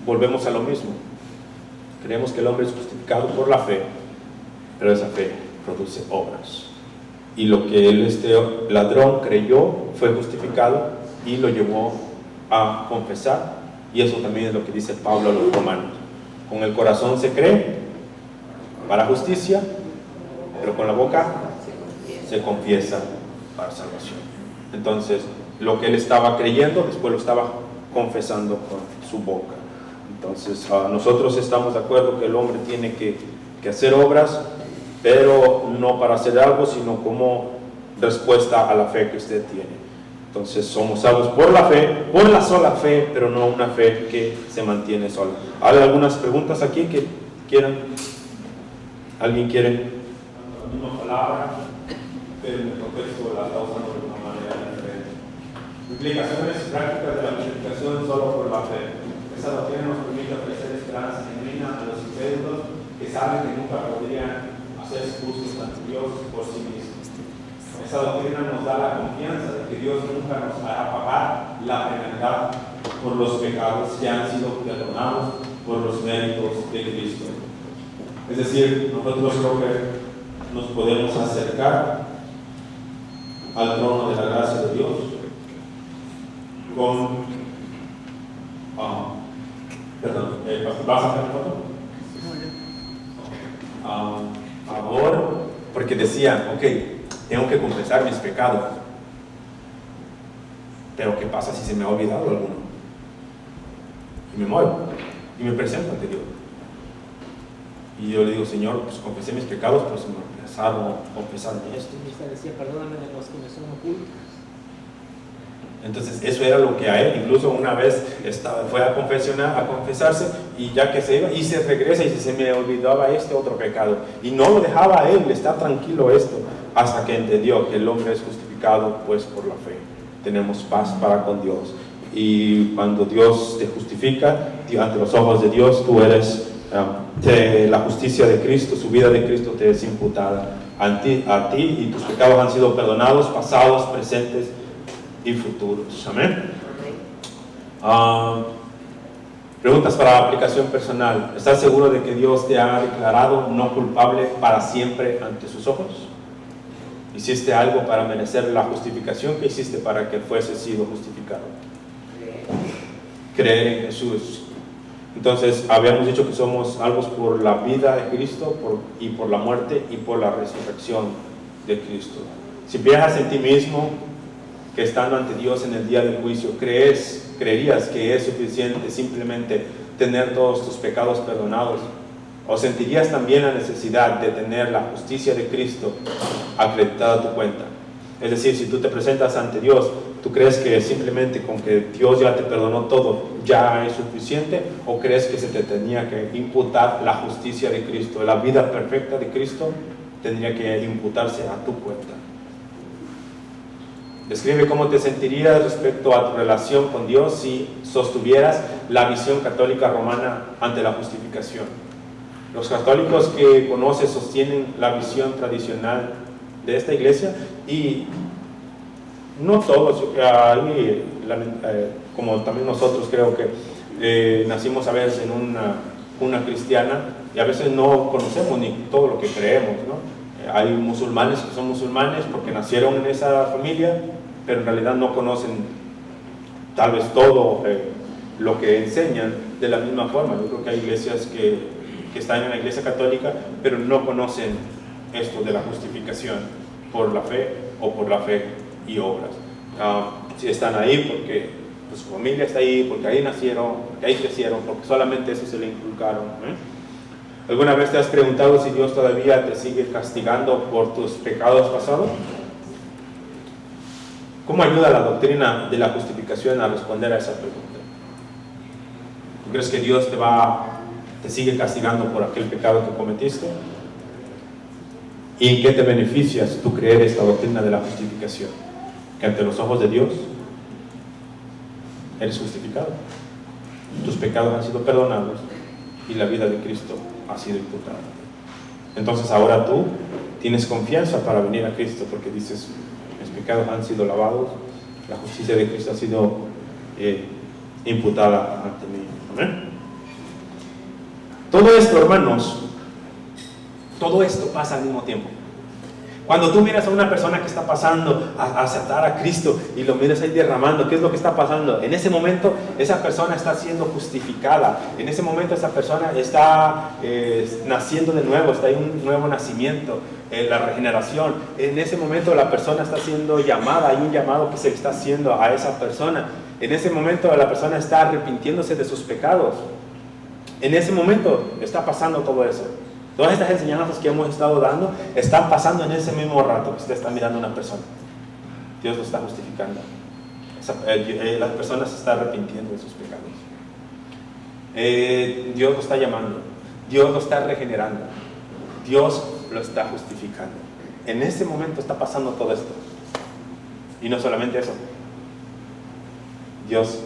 Volvemos a lo mismo. Creemos que el hombre es justificado por la fe, pero esa fe produce obras. Y lo que este ladrón creyó fue justificado y lo llevó a confesar. Y eso también es lo que dice Pablo a los romanos. Con el corazón se cree para justicia, pero con la boca se confiesa para salvación. Entonces, lo que él estaba creyendo, después lo estaba confesando con su boca. Entonces, nosotros estamos de acuerdo que el hombre tiene que hacer obras, pero no para hacer algo, sino como respuesta a la fe que usted tiene. Entonces, somos salvos por la fe, por la sola fe, pero no una fe que se mantiene sola. ¿Hay algunas preguntas aquí que quieran? ¿Alguien quiere? La misma palabra, pero en el contexto la está usando de una manera diferente. Implicaciones prácticas de la justificación solo por la fe. Esa doctrina nos permite ofrecer esperanza genuina a los incrédulos que saben que nunca podrían hacerse justos ante Dios por sí mismos. Esa doctrina nos da la confianza de que Dios nunca nos hará pagar la penalidad por los pecados que han sido perdonados por los méritos de Cristo. Es decir, nosotros creo que nos podemos acercar al trono de la gracia de Dios con ¿Vas a hacer la foto? Ahora, porque decía, ok, tengo que confesar mis pecados. Pero ¿qué pasa si se me ha olvidado alguno? Y me muero. Y me presento ante Dios. Y yo le digo, Señor, pues confesé mis pecados, pero se me olvidaron confesarme esto. Decía, perdóname de los que me son ocultos. Entonces eso era lo que a él, incluso una vez fue a confesarse, y ya que se iba y se regresa y se me olvidaba este otro pecado, y no lo dejaba a él estar tranquilo esto, hasta que entendió que el hombre es justificado pues por la fe. Tenemos paz para con Dios, y cuando Dios te justifica ante los ojos de Dios, tú eres la justicia de Cristo, su vida de Cristo te es imputada a ti, y tus pecados han sido perdonados, pasados, presentes y futuros. Amén. Preguntas para aplicación personal. ¿Estás seguro de que Dios te ha declarado no culpable para siempre ante sus ojos? ¿Hiciste algo para merecer la justificación que hiciste para que fuese sido justificado? Creer en Jesús. Entonces, habíamos dicho que somos salvos por la vida de Cristo y por la muerte y por la resurrección de Cristo. Si piensas en ti mismo, que estando ante Dios en el día del juicio, creerías que es suficiente simplemente tener todos tus pecados perdonados, o sentirías también la necesidad de tener la justicia de Cristo acreditada a tu cuenta. Es decir, si tú te presentas ante Dios, ¿tú crees que simplemente con que Dios ya te perdonó todo ya es suficiente, o crees que se te tenía que imputar la justicia de Cristo, la vida perfecta de Cristo tendría que imputarse a tu cuenta? Describe cómo te sentirías respecto a tu relación con Dios si sostuvieras la visión católica romana ante la justificación. Los católicos que conoces sostienen la visión tradicional de esta iglesia, y no todos, como también nosotros creo que nacimos a veces en una cristiana, y a veces no conocemos ni todo lo que creemos, ¿no? Hay musulmanes que son musulmanes porque nacieron en esa familia, pero en realidad no conocen tal vez todo lo que enseñan de la misma forma. Yo creo que hay iglesias que están en la iglesia católica, pero no conocen esto de la justificación por la fe o por la fe y obras. Si están ahí porque pues, su familia está ahí, porque ahí nacieron, porque ahí crecieron, porque solamente eso se le inculcaron. ¿Alguna vez te has preguntado si Dios todavía te sigue castigando por tus pecados pasados? ¿Cómo ayuda la doctrina de la justificación a responder a esa pregunta? ¿Tú crees que Dios te sigue castigando por aquel pecado que cometiste? ¿Y en qué te beneficias tú creer esta doctrina de la justificación? Que ante los ojos de Dios eres justificado, tus pecados han sido perdonados y la vida de Cristo ha sido imputada. Entonces ahora tú tienes confianza para venir a Cristo, porque dices, mis pecados han sido lavados, la justicia de Cristo ha sido imputada ante mí. ¿Amén? Todo esto, hermanos, todo esto pasa al mismo tiempo. Cuando tú miras a una persona que está pasando a aceptar a Cristo y lo miras ahí derramando, ¿qué es lo que está pasando? En ese momento esa persona está siendo justificada. En ese momento esa persona está naciendo de nuevo, está en un nuevo nacimiento, la regeneración. En ese momento la persona está siendo llamada, hay un llamado que se le está haciendo a esa persona. En ese momento la persona está arrepintiéndose de sus pecados. En ese momento está pasando todo eso. Todas estas enseñanzas que hemos estado dando están pasando en ese mismo rato que usted está mirando a una persona. Dios lo está justificando. La persona se está arrepintiendo de sus pecados. Dios lo está llamando. Dios lo está regenerando. Dios lo está justificando. En ese momento está pasando todo esto. Y no solamente eso. Dios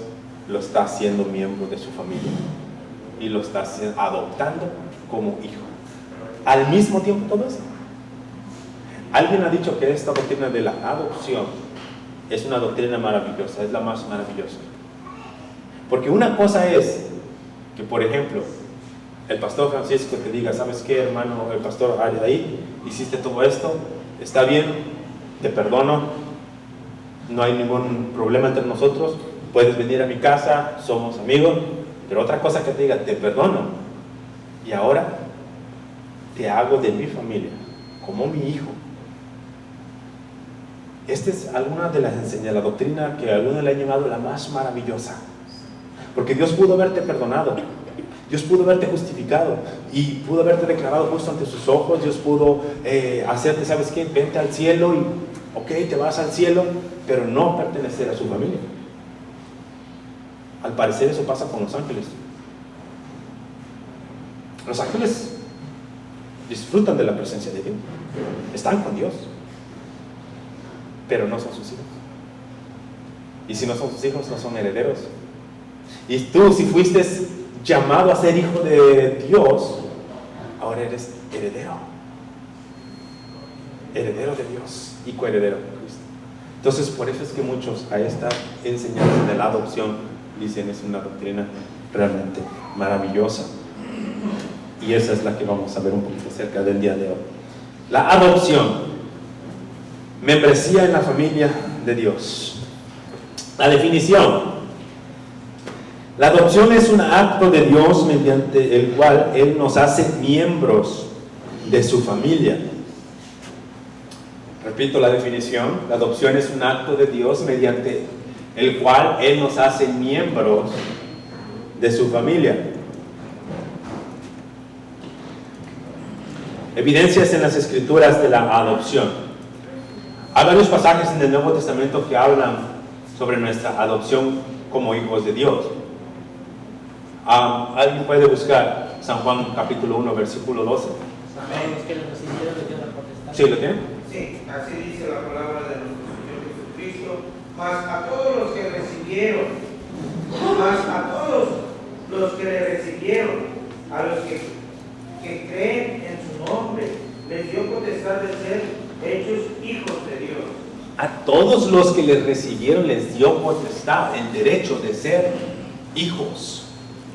lo está haciendo miembro de su familia. Y lo está adoptando como hijo. Al mismo tiempo todo eso. Alguien ha dicho que esta doctrina de la adopción es una doctrina maravillosa, es la más maravillosa. Porque una cosa es que, por ejemplo, el pastor Francisco te diga, ¿sabes qué, hermano? El pastor ahí, hiciste todo esto, está bien, te perdono, no hay ningún problema entre nosotros, puedes venir a mi casa, somos amigos, Pero otra cosa que te diga, te perdono, y ahora te hago de mi familia, como mi hijo. Esta es alguna de las enseñanzas, la doctrina que algunos le han llamado la más maravillosa. Porque Dios pudo haberte perdonado, Dios pudo haberte justificado y pudo haberte declarado justo ante sus ojos. Dios pudo hacerte, ¿sabes qué? Vente al cielo y, ok, te vas al cielo, pero no pertenecer a su familia. Al parecer eso pasa con los ángeles. Los ángeles disfrutan de la presencia de Dios, están con Dios, pero no son sus hijos. Y si no son sus hijos, no son herederos. Y tú, si fuiste llamado a ser hijo de Dios, ahora eres heredero. Heredero de Dios y coheredero de Cristo. Entonces, por eso es que muchos a esta enseñanza de la adopción dicen es una doctrina realmente maravillosa. Y esa es la que vamos a ver un poquito acerca del día de hoy. La adopción. Membresía en la familia de Dios. La definición. La adopción es un acto de Dios mediante el cual Él nos hace miembros de su familia. Repito la definición. La adopción es un acto de Dios mediante el cual Él nos hace miembros de su familia. Evidencias en las Escrituras de la adopción. Hay varios pasajes en el Nuevo Testamento que hablan sobre nuestra adopción como hijos de Dios. Alguien puede buscar San Juan capítulo 1 versículo 12. ¿Sí lo tiene? Sí, así dice la palabra de nuestro Señor Jesucristo. Mas a todos los que le recibieron, a los que creen en su nombre, les dio potestad de ser hechos hijos de Dios. A todos los que le recibieron les dio potestad, el derecho de ser hijos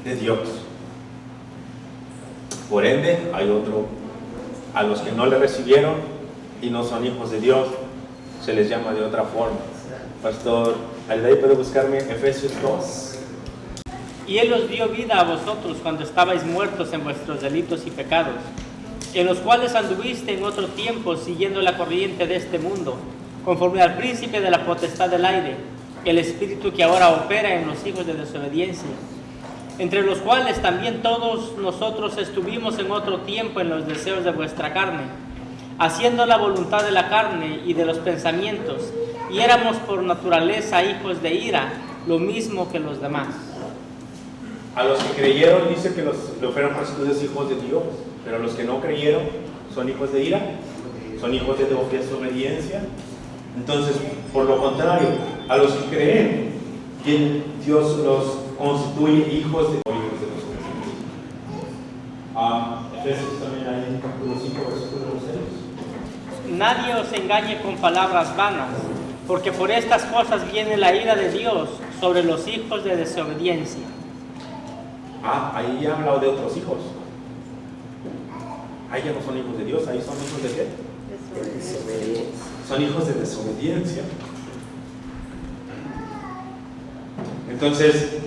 de Dios. Por ende, hay otro. A los que no le recibieron y no son hijos de Dios, se les llama de otra forma. Pastor, ¿ahí puede buscarme Efesios 2? Y Él os dio vida a vosotros cuando estabais muertos en vuestros delitos y pecados, en los cuales anduviste en otro tiempo siguiendo la corriente de este mundo, conforme al príncipe de la potestad del aire, el espíritu que ahora opera en los hijos de desobediencia, entre los cuales también todos nosotros estuvimos en otro tiempo en los deseos de vuestra carne, haciendo la voluntad de la carne y de los pensamientos, y éramos por naturaleza hijos de ira, lo mismo que los demás. A los que creyeron dice que los fueron constituidos hijos de Dios, pero los que no creyeron son hijos de ira, son hijos de desobediencia. Entonces, por lo contrario, a los que creen, Dios los constituye hijos de Dios. Efesios también hay en capítulo 5, versículo 6. Nadie os engañe con palabras vanas, porque por estas cosas viene la ira de Dios sobre los hijos de desobediencia. Ahí ya habla de otros hijos. Ahí ya no son hijos de Dios, ahí son hijos de qué? Son hijos de desobediencia. Entonces,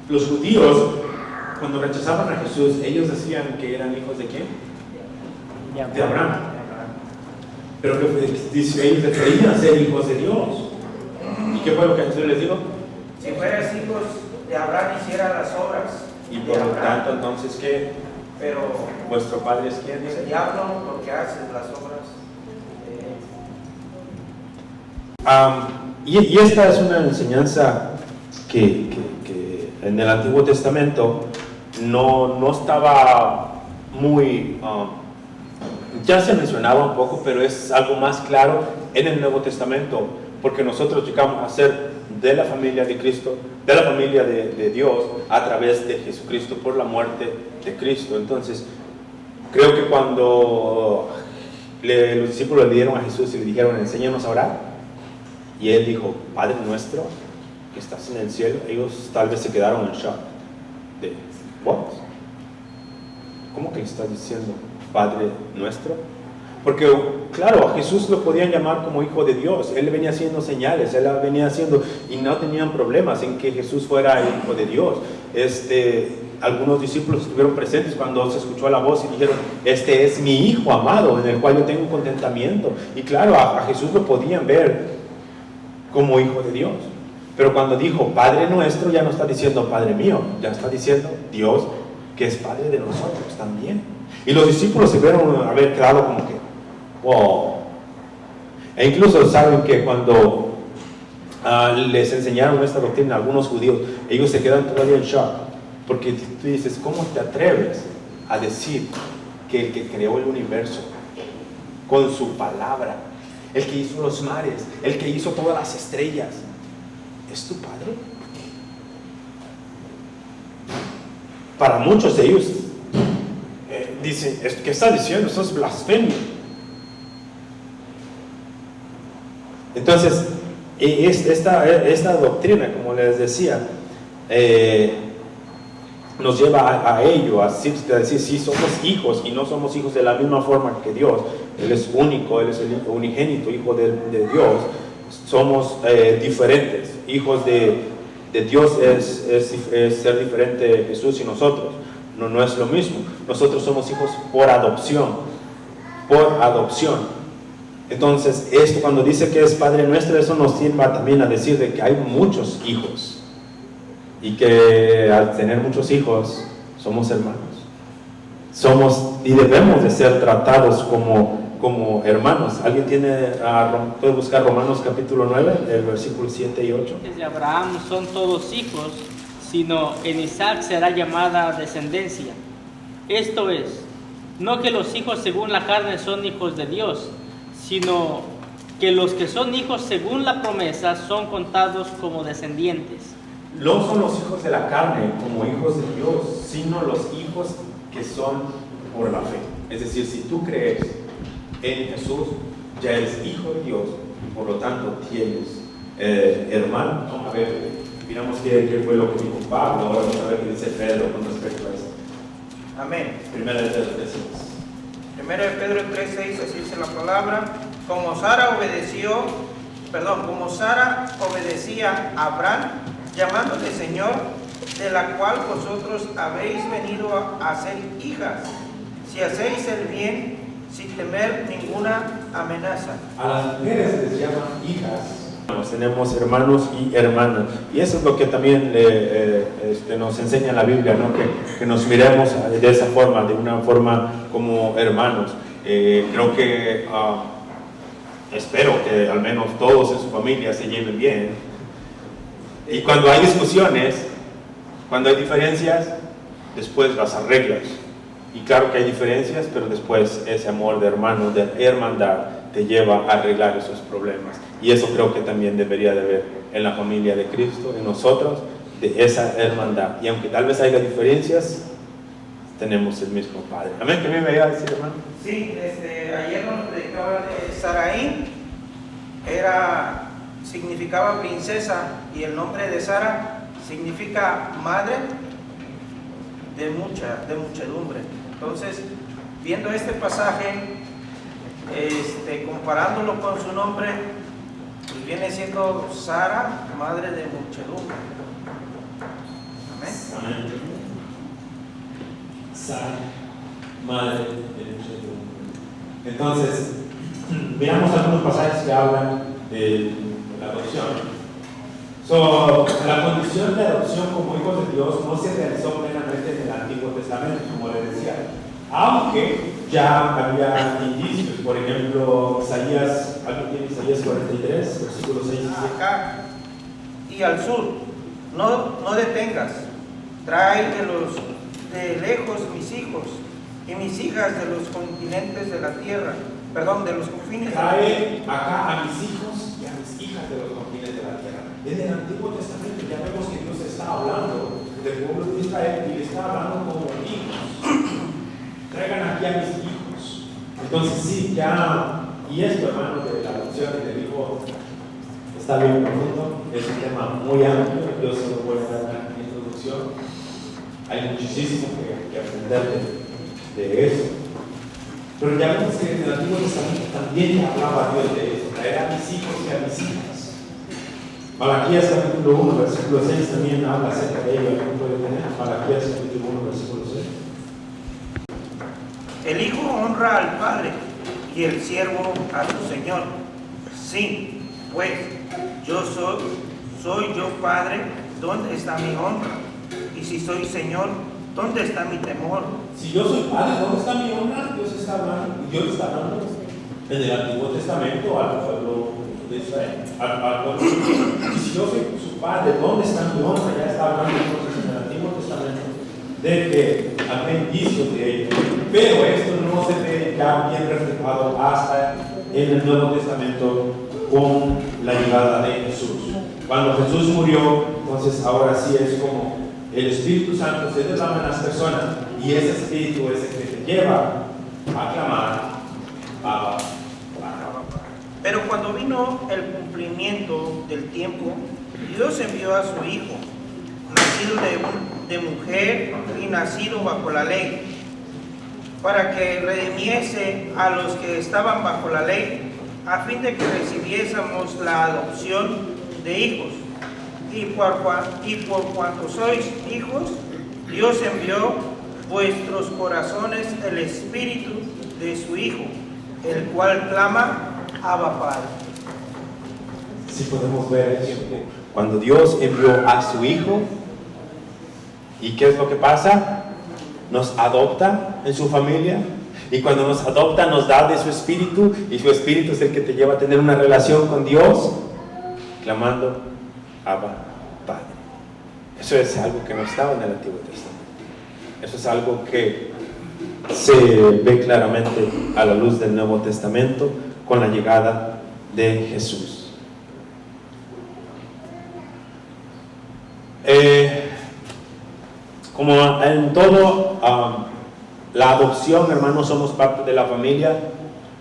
los judíos, cuando rechazaban a Jesús, ellos decían que eran hijos de quién? De Abraham. Pero que dice, ellos creían ser hijos de Dios. ¿Y qué fue lo que Jesús les dijo? Si fueras hijos de Abraham, hicieran las obras. Y por lo tanto, entonces, ¿qué? Pero ¿vuestro padre es quién? el diablo, porque haces las obras. Y esta es una enseñanza que en el Antiguo Testamento no estaba muy... ya se mencionaba un poco, pero es algo más claro en el Nuevo Testamento, porque nosotros llegamos a ser de la familia de Cristo, de la familia de Dios, a través de Jesucristo, por la muerte de Cristo. Entonces, creo que cuando los discípulos le dieron a Jesús y le dijeron, enséñanos a orar, y Él dijo, Padre nuestro, que estás en el cielo, ellos tal vez se quedaron en shock. De, ¿what? ¿Cómo que estás diciendo Padre nuestro? Porque, claro, a Jesús lo podían llamar como hijo de Dios. Él venía haciendo señales, Él venía haciendo, y no tenían problemas en que Jesús fuera el hijo de Dios. algunos discípulos estuvieron presentes cuando se escuchó la voz y dijeron, este es mi Hijo amado, en el cual yo tengo contentamiento. Y claro, a Jesús lo podían ver como Hijo de Dios. Pero cuando dijo Padre nuestro, ya no está diciendo Padre mío, ya está diciendo Dios, que es Padre de nosotros también. Y los discípulos se vieron haber quedado como que, wow. E incluso saben que cuando les enseñaron esta doctrina a algunos judíos, ellos se quedan todavía en shock. Porque tú dices, ¿cómo te atreves a decir que el que creó el universo con su palabra, el que hizo los mares, el que hizo todas las estrellas, es tu Padre? Para muchos de ellos dicen, ¿qué está diciendo? Eso es blasfemia. Entonces, esta doctrina, como les decía, nos lleva a ello, a decir, sí, somos hijos y no somos hijos de la misma forma que Dios. Él es único, Él es el unigénito, Hijo de Dios. Somos diferentes. Hijos de Dios es ser diferente de Jesús y nosotros. No es lo mismo. Nosotros somos hijos por adopción. Por adopción. Entonces, esto cuando dice que es Padre nuestro, eso nos lleva también a decir de que hay muchos hijos. Y que al tener muchos hijos, somos hermanos. Y debemos de ser tratados como hermanos. ¿Alguien puede buscar Romanos capítulo 9, el versículo 7 y 8? De Abraham son todos hijos, sino en Isaac será llamada descendencia. Esto es, no que los hijos según la carne son hijos de Dios, sino que los que son hijos según la promesa son contados como descendientes. No son los hijos de la carne como hijos de Dios, sino los hijos que son por la fe. Es decir, si tú crees en Jesús, ya eres hijo de Dios y por lo tanto tienes hermano. Vamos a ver, miramos qué fue lo que dijo Pablo, ahora vamos a ver qué dice Pedro con respecto a esto. Amén. Primera de Pedro 3:6. Primero de Pedro 3:6, así dice la palabra, como Sara obedecía a Abraham, llamándole Señor, de la cual vosotros habéis venido a ser hijas, si hacéis el bien, sin temer ninguna amenaza. A las mujeres les llaman hijas. Tenemos hermanos y hermanas, y eso es lo que también nos enseña la Biblia, ¿no? Que nos miremos de esa forma, de una forma como hermanos. Creo que espero que al menos todos en su familia se lleven bien, y cuando hay discusiones, cuando hay diferencias, después las arreglas. Y claro que hay diferencias, pero después ese amor de hermano, de hermandad, te lleva a arreglar esos problemas. Y eso creo que también debería de haber en la familia de Cristo, en nosotros, de esa hermandad. Y aunque tal vez haya diferencias, tenemos el mismo Padre. Amén. ¿Qué me iba a decir, hermano? Sí, ayer nos predicaba de Saraí, significaba princesa, y el nombre de Sara significa madre de muchedumbre. Entonces, viendo este pasaje, comparándolo con su nombre, pues viene siendo Sara, madre de muchedumbre. Amén. Amén. Sara, madre de muchedumbre. Entonces, veamos algunos pasajes que hablan de la adopción. La condición de adopción como hijos de Dios no se realizó plenamente en el Antiguo Testamento, como les decía, aunque ya había indicios. Por ejemplo, Isaías, ¿alguien tiene Isaías 43, versículos 6 y 7? Acá y al sur, no detengas, trae de lejos mis hijos y mis hijas de los continentes de la tierra, de los confines. Trae acá a mis hijos y a mis hijas de los confines de la tierra. En el Antiguo Testamento ya vemos que Dios está hablando del pueblo de Israel y le está hablando como hijos. Traigan aquí a mis hijos. Entonces sí, ya, y esto, hermano, de la adopción y del hijo está bien profundo, es un tema muy amplio. Yo solo voy a dar una introducción. Hay muchísimo que aprender de eso. Pero ya vemos que en el Antiguo Testamento también hablaba Dios de eso, traer a mis hijos y a mis hijas. Malaquías capítulo 1, versículo 6 también habla acerca de ello. ¿Alguien puede tener? Malaquías capítulo 1, versículo 6. El hijo honra al padre y el siervo a su señor. Sí, pues yo soy yo padre, ¿dónde está mi honra? Y si soy señor, ¿dónde está mi temor? Si yo soy padre, ¿dónde está mi honra? Dios está hablando en el Antiguo Testamento al pueblo de Israel, al pueblo. Y si yo soy su padre, ¿dónde está mi honra? Ya está hablando entonces en el Antiguo Testamento de que había indicios de ello. Pero esto no se ve ya bien reflejado hasta en el Nuevo Testamento con la llegada de Jesús. Cuando Jesús murió, entonces ahora sí es como el Espíritu Santo se derrama en las personas y ese Espíritu es el que te lleva a clamar a Pero cuando vino el cumplimiento del tiempo, Dios envió a su Hijo, nacido de mujer y nacido bajo la ley, para que redimiese a los que estaban bajo la ley, a fin de que recibiésemos la adopción de hijos. Y por cuanto sois hijos, Dios envió vuestros corazones el Espíritu de su Hijo, el cual clama, Abba Padre. Si podemos ver eso, cuando Dios envió a su Hijo, ¿y qué es lo que pasa? Nos adopta en su familia, y cuando nos adopta nos da de su Espíritu, y su Espíritu es el que te lleva a tener una relación con Dios, clamando Abba Padre. Eso es algo que no estaba en el Antiguo Testamento. Eso es algo que se ve claramente a la luz del Nuevo Testamento con la llegada de Jesús. Como en todo, la adopción, hermanos, somos parte de la familia.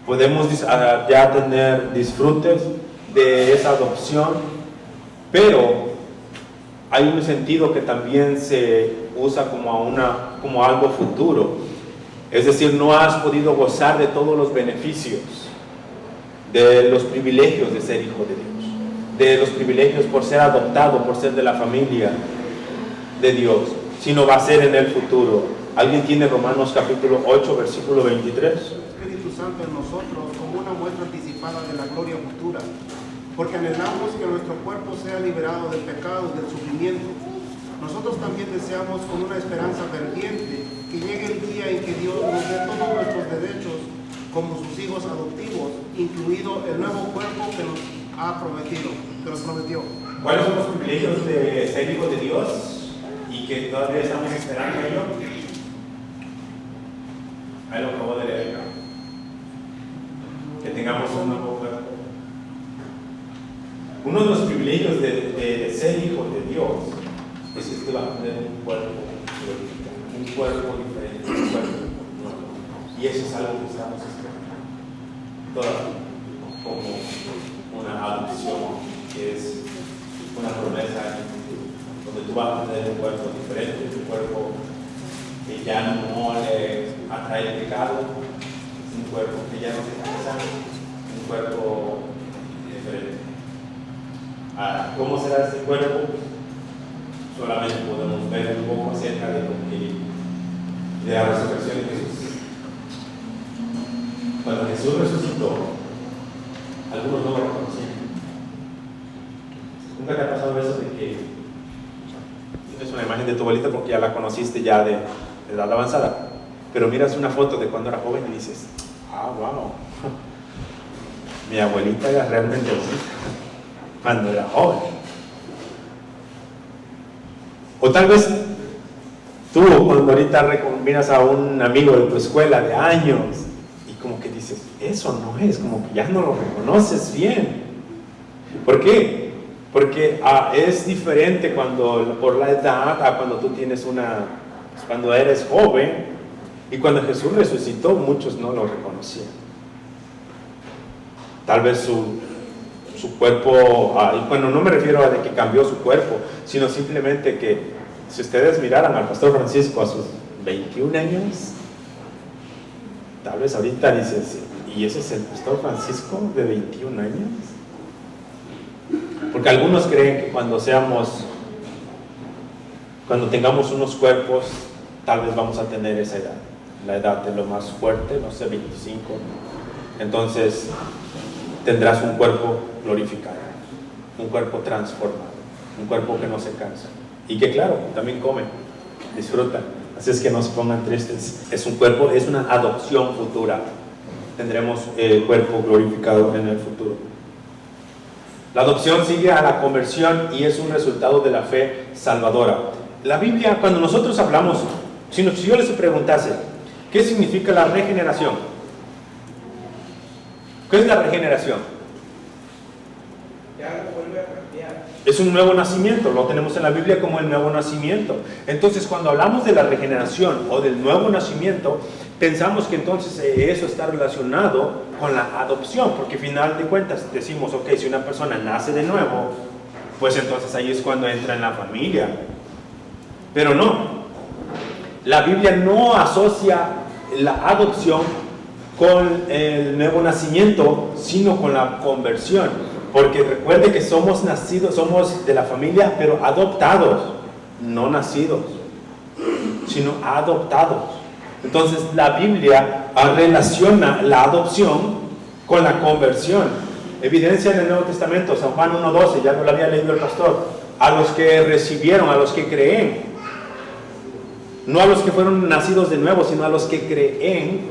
Podemos ya tener disfrutes de esa adopción, pero hay un sentido que también se usa como algo futuro. Es decir, no has podido gozar de todos los beneficios, de los privilegios de ser hijo de Dios, de los privilegios por ser adoptado, por ser de la familia de Dios, sino va a ser en el futuro. ¿Alguien tiene Romanos capítulo 8, versículo 23? Espíritu Santo en nosotros como una muestra anticipada de la gloria futura, porque anhelamos que nuestro cuerpo sea liberado del pecado y del sufrimiento. Nosotros también deseamos con una esperanza ferviente que llegue el día en que Dios nos dé todos nuestros derechos como sus hijos adoptivos, incluido el nuevo cuerpo que nos ha prometido, que nos prometió. ¿Cuáles son los privilegios de ser hijo de Dios y que todavía estamos esperando ello? Ahí lo acabo de leer. Que tengamos un nuevo cuerpo. Uno de los privilegios de ser hijo de Dios es que usted va a tener un cuerpo diferente, un cuerpo nuevo. Y eso es algo que estamos esperando todavía, como una adopción, que es una promesa donde tú vas a tener un cuerpo diferente, un cuerpo que ya no le atrae el pecado, un cuerpo que ya no se cansa, un cuerpo diferente. ¿Cómo será este cuerpo? Solamente podemos ver un poco acerca de la resurrección de Jesús. Cuando Jesús resucitó, algunos no lo reconocían. ¿Nunca te ha pasado eso de que tienes una imagen de tu abuelita porque ya la conociste ya de edad avanzada, pero miras una foto de cuando era joven y dices, wow, mi abuelita era realmente así cuando era joven? O tal vez tú cuando ahorita miras a un amigo de tu escuela de años y como que dices, eso no es, como que ya no lo reconoces bien. ¿Por qué? Porque es diferente por la edad a cuando tú tienes cuando eres joven. Y cuando Jesús resucitó, muchos no lo reconocían. Tal vez su cuerpo, y bueno, no me refiero a de que cambió su cuerpo, sino simplemente que si ustedes miraran al pastor Francisco a sus 21 años, tal vez ahorita dices, ¿y ese es el pastor Francisco de 21 años? Porque algunos creen que cuando tengamos unos cuerpos, tal vez vamos a tener esa edad, la edad de lo más fuerte, no sé, 25. Entonces tendrás un cuerpo glorificado, un cuerpo transformado, un cuerpo que no se cansa y que, claro, también come, disfruta. Así es que no se pongan tristes. Es un cuerpo, es una adopción futura. Tendremos cuerpo glorificado en el futuro. La adopción sigue a la conversión y es un resultado de la fe salvadora. La Biblia, cuando nosotros hablamos, si yo les preguntase, ¿qué significa la regeneración? ¿Qué es la regeneración? Ya lo vuelve a cambiar. Es un nuevo nacimiento, lo tenemos en la Biblia como el nuevo nacimiento. Entonces, cuando hablamos de la regeneración o del nuevo nacimiento, pensamos que entonces eso está relacionado con la adopción, porque al final de cuentas decimos, ok, si una persona nace de nuevo, pues entonces ahí es cuando entra en la familia. Pero no, la Biblia no asocia la adopción con el nuevo nacimiento, sino con la conversión. Porque recuerde que somos nacidos, somos de la familia, pero adoptados, no nacidos, sino adoptados. Entonces la Biblia relaciona la adopción con la conversión. Evidencia en el Nuevo Testamento, San Juan 1:12, ya lo había leído el pastor, a los que recibieron, a los que creen, no a los que fueron nacidos de nuevo, sino a los que creen,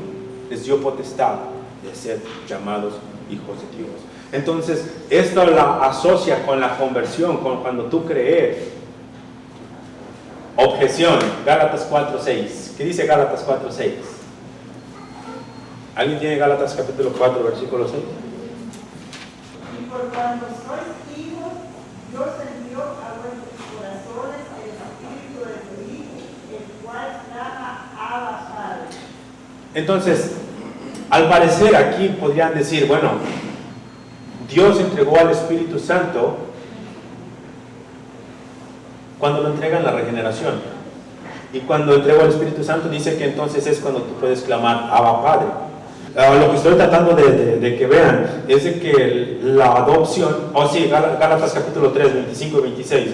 les dio potestad de ser llamados hijos de Dios. Entonces, esto la asocia con la conversión, con cuando tú crees. Objeción, Gálatas 4:6. ¿Qué dice Gálatas 4:6? ¿Alguien tiene Gálatas capítulo 4, versículo 6? Y por cuando sois hijos, Dios envió a vuestros corazones el espíritu de su Hijo, el cual clama Abba Padre. Entonces, al parecer aquí podrían decir, bueno, Dios entregó al Espíritu Santo cuando lo entrega en la regeneración. Y cuando entregó al Espíritu Santo dice que entonces es cuando tú puedes clamar Abba Padre. Lo que estoy tratando de que vean es de que la adopción, Gálatas capítulo 3, 25 y 26.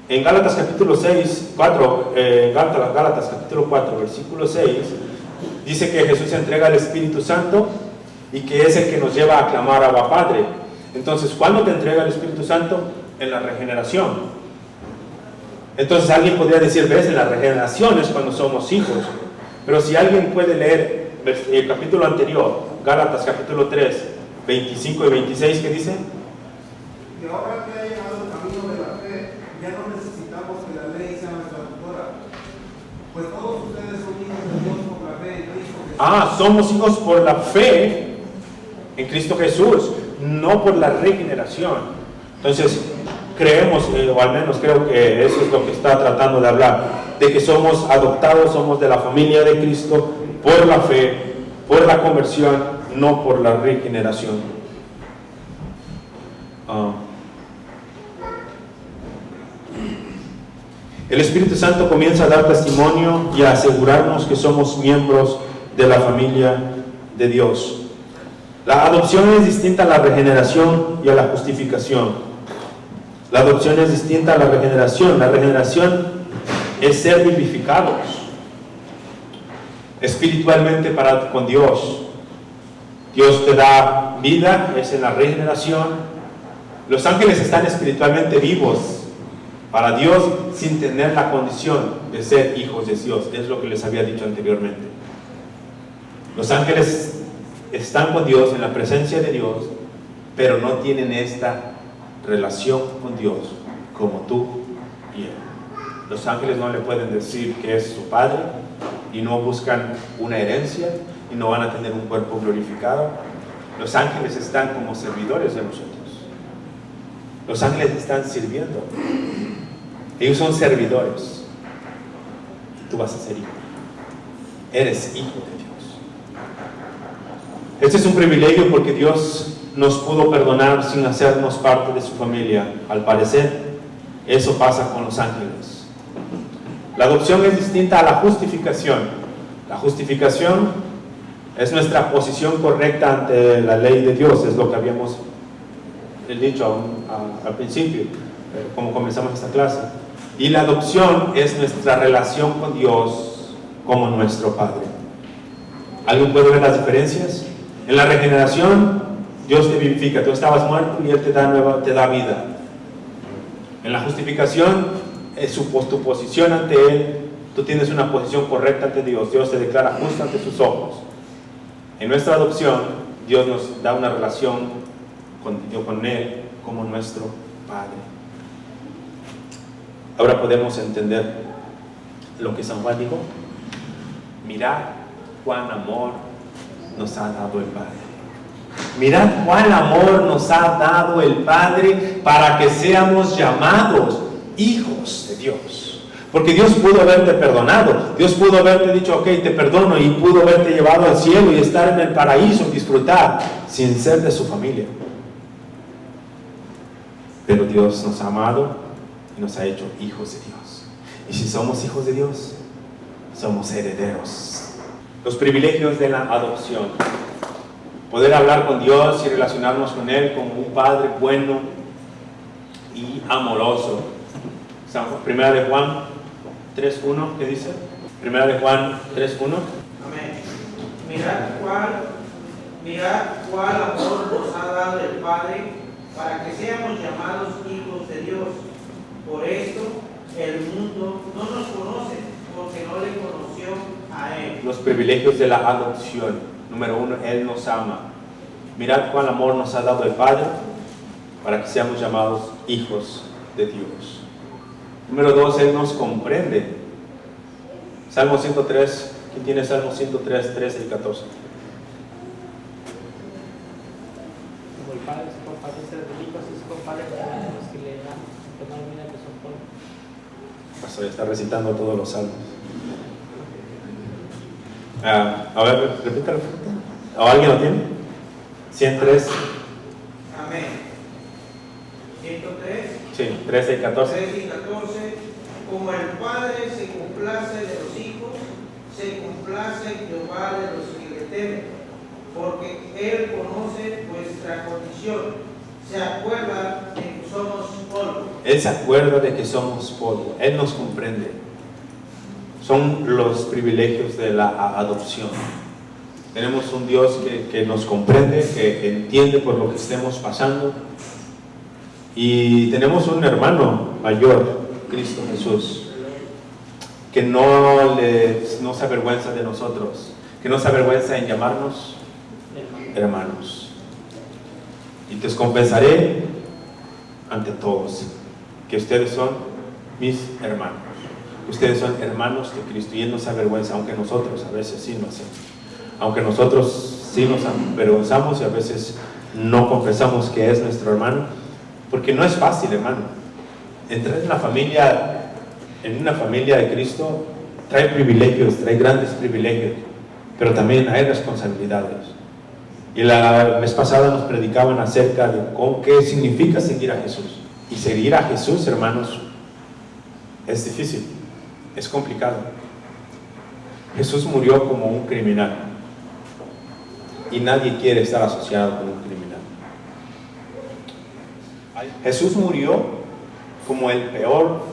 En Gálatas capítulo 4, Gálatas capítulo 4, versículo 6, dice que Jesús entrega al Espíritu Santo y que es el que nos lleva a clamar Abba Padre. Entonces, ¿cuándo te entrega el Espíritu Santo? En la regeneración. Entonces alguien podría decir, ves, en la regeneración es cuando somos hijos. Pero si alguien puede leer el capítulo anterior, Gálatas capítulo 3, 25 y 26, ¿qué dice? Y ahora que ha llegado el camino de la fe, ya no necesitamos que la ley sea nuestra tutora, pues todos ustedes son hijos de Dios por la fe en Cristo Jesús. Somos hijos por la fe en Cristo Jesús, no por la regeneración. Entonces, creemos, o al menos creo que eso es lo que está tratando de hablar, de que somos adoptados, somos de la familia de Cristo por la fe, por la conversión, no por la regeneración. El Espíritu Santo comienza a dar testimonio y a asegurarnos que somos miembros de la familia de Dios. La adopción es distinta a la regeneración y a la justificación. La adopción es distinta a la regeneración. La regeneración es ser vivificados espiritualmente con Dios. Dios te da vida, es en la regeneración. Los ángeles están espiritualmente vivos para Dios sin tener la condición de ser hijos de Dios. Es lo que les había dicho anteriormente. Los ángeles están con Dios, en la presencia de Dios, pero no tienen esta relación con Dios como tú y él. Los ángeles no le pueden decir que es su padre y no buscan una herencia y no van a tener un cuerpo glorificado. Los ángeles están como servidores de nosotros. Los ángeles están sirviendo. Ellos son servidores. Tú vas a ser hijo. Eres hijo de Dios. Este es un privilegio porque Dios nos pudo perdonar sin hacernos parte de su familia. Al parecer, eso pasa con los ángeles. La adopción es distinta a la justificación. La justificación es nuestra posición correcta ante la ley de Dios, es lo que habíamos el dicho al principio, como comenzamos esta clase. Y la adopción es nuestra relación con Dios como nuestro Padre. ¿Alguien puede ver las diferencias? En la regeneración, Dios te vivifica. Tú estabas muerto y Él te da vida. En la justificación, es tu posición ante Él. Tú tienes una posición correcta ante Dios. Dios te declara justo ante sus ojos. En nuestra adopción, Dios nos da una relación con Él como nuestro Padre. Ahora podemos entender lo que San Juan dijo. Mirad cuán amor nos ha dado el Padre. Mirad cuán amor nos ha dado el Padre para que seamos llamados hijos de Dios. Porque Dios pudo haberte perdonado, Dios pudo haberte dicho, ok, te perdono, y pudo haberte llevado al cielo y estar en el paraíso, disfrutar, sin ser de su familia. Pero Dios nos ha amado y nos ha hecho hijos de Dios. Y si somos hijos de Dios, somos herederos. Los privilegios de la adopción. Poder hablar con Dios y relacionarnos con Él como un Padre bueno y amoroso. Primera de Juan 3.1, ¿qué dice? Primera de Juan 3.1. Amén. Mirad cuál amor nos ha dado el Padre para que seamos llamados hijos de Dios. Por esto el mundo no nos conoce, porque no le conoció a Él. Los privilegios de la adopción. Número 1, Él nos ama. Mirad cuál amor nos ha dado el Padre para que seamos llamados hijos de Dios. Número 2, Él nos comprende. Salmo 103, ¿quién tiene Salmo 103, 13 y 14? Como el Padre se compadece de los hijos, así se compadece de los que le dan, que no olvidan que son pobres. Pastor, ya está recitando todos los salmos. A ver, repítalo. ¿O alguien lo tiene? 103. Amén. 103. Sí, 13 y 14. 13 y 14. Como el Padre se complace de los hijos, se complace Jehová de los que le temen, porque Él conoce vuestra condición. Se acuerda de que somos polvo. Él se acuerda de que somos polvo. Él nos comprende. Son los privilegios de la adopción. Tenemos un Dios que nos comprende, que entiende por lo que estemos pasando. Y tenemos un hermano mayor, Cristo Jesús, que no se avergüenza de nosotros, que no se avergüenza en llamarnos hermanos. Y te confesaré ante todos que ustedes son mis hermanos. Ustedes son hermanos de Cristo, y Él no se avergüenza, aunque nosotros a veces sí lo hacemos. Aunque nosotros sí nos avergonzamos y a veces no confesamos que es nuestro hermano, porque no es fácil, hermano. Entrar en una familia de Cristo trae privilegios, trae grandes privilegios, pero también hay responsabilidades. Y la vez pasada nos predicaban acerca de qué significa seguir a Jesús. Y seguir a Jesús, hermanos, es difícil, es complicado. Jesús murió como un criminal, y nadie quiere estar asociado con un criminal. Jesús murió como el peor.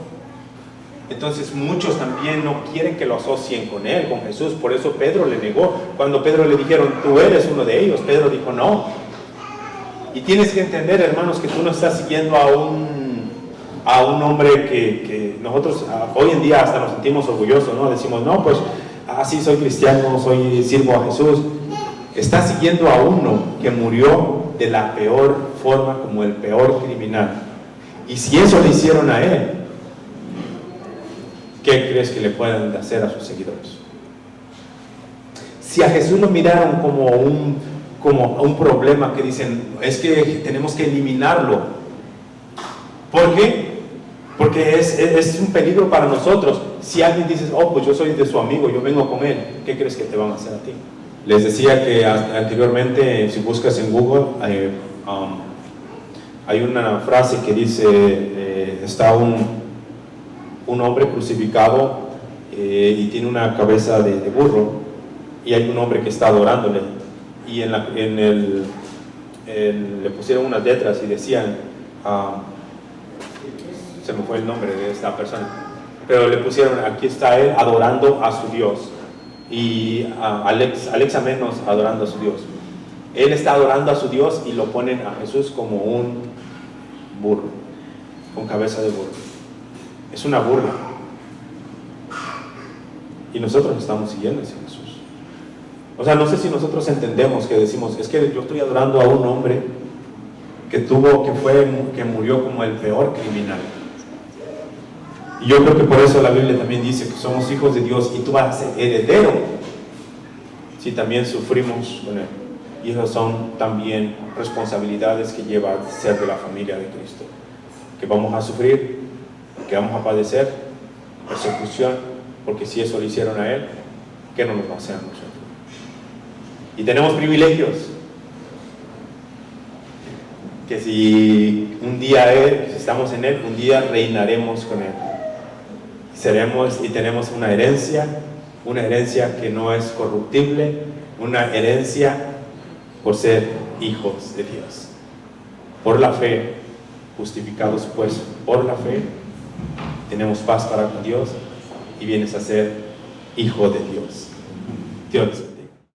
Entonces muchos también no quieren que lo asocien con Él, con Jesús. Por eso Pedro le negó. Cuando Pedro le dijeron, tú eres uno de ellos, Pedro dijo, no. Y tienes que entender, hermanos, que tú no estás siguiendo a un hombre que nosotros hoy en día hasta nos sentimos orgullosos, ¿no? Decimos, no, pues así soy cristiano, sirvo a Jesús. Estás siguiendo a uno que murió de la peor forma, como el peor criminal. Y si eso le hicieron a Él, ¿qué crees que le pueden hacer a sus seguidores? Si a Jesús lo miraron como un problema, que dicen, es que tenemos que eliminarlo. ¿Por qué? Porque es un peligro para nosotros. Si alguien dice, oh, pues yo soy de su amigo, yo vengo con él, ¿qué crees que te van a hacer a ti? Les decía que anteriormente, si buscas en Google, hay una frase que dice, está un hombre crucificado y tiene una cabeza de burro, y hay un hombre que está adorándole, y en le pusieron unas letras y decían, se me fue el nombre de esta persona, pero le pusieron, aquí está él adorando a su Dios, y Alexa Menos adorando a su Dios. Él está adorando a su Dios y lo ponen a Jesús como un burro, con cabeza de burro. Es una burla. Y nosotros estamos siguiendo a ese Jesús. O sea, no sé si nosotros entendemos que decimos, es que yo estoy adorando a un hombre que murió como el peor criminal. Y yo creo que por eso la Biblia también dice que somos hijos de Dios y tú vas a ser heredero si también sufrimos con él. Y esas son también responsabilidades que lleva a ser de la familia de Cristo. Que vamos a sufrir, que vamos a padecer persecución, porque si eso le hicieron a él, ¿qué no nos va a hacer a nosotros? Y tenemos privilegios. Que si un día si estamos en él, un día reinaremos con él. Y tenemos una herencia que no es corruptible, una herencia por ser hijos de Dios. Por la fe, justificados pues por la fe, tenemos paz para con Dios y vienes a ser hijo de Dios. Dios.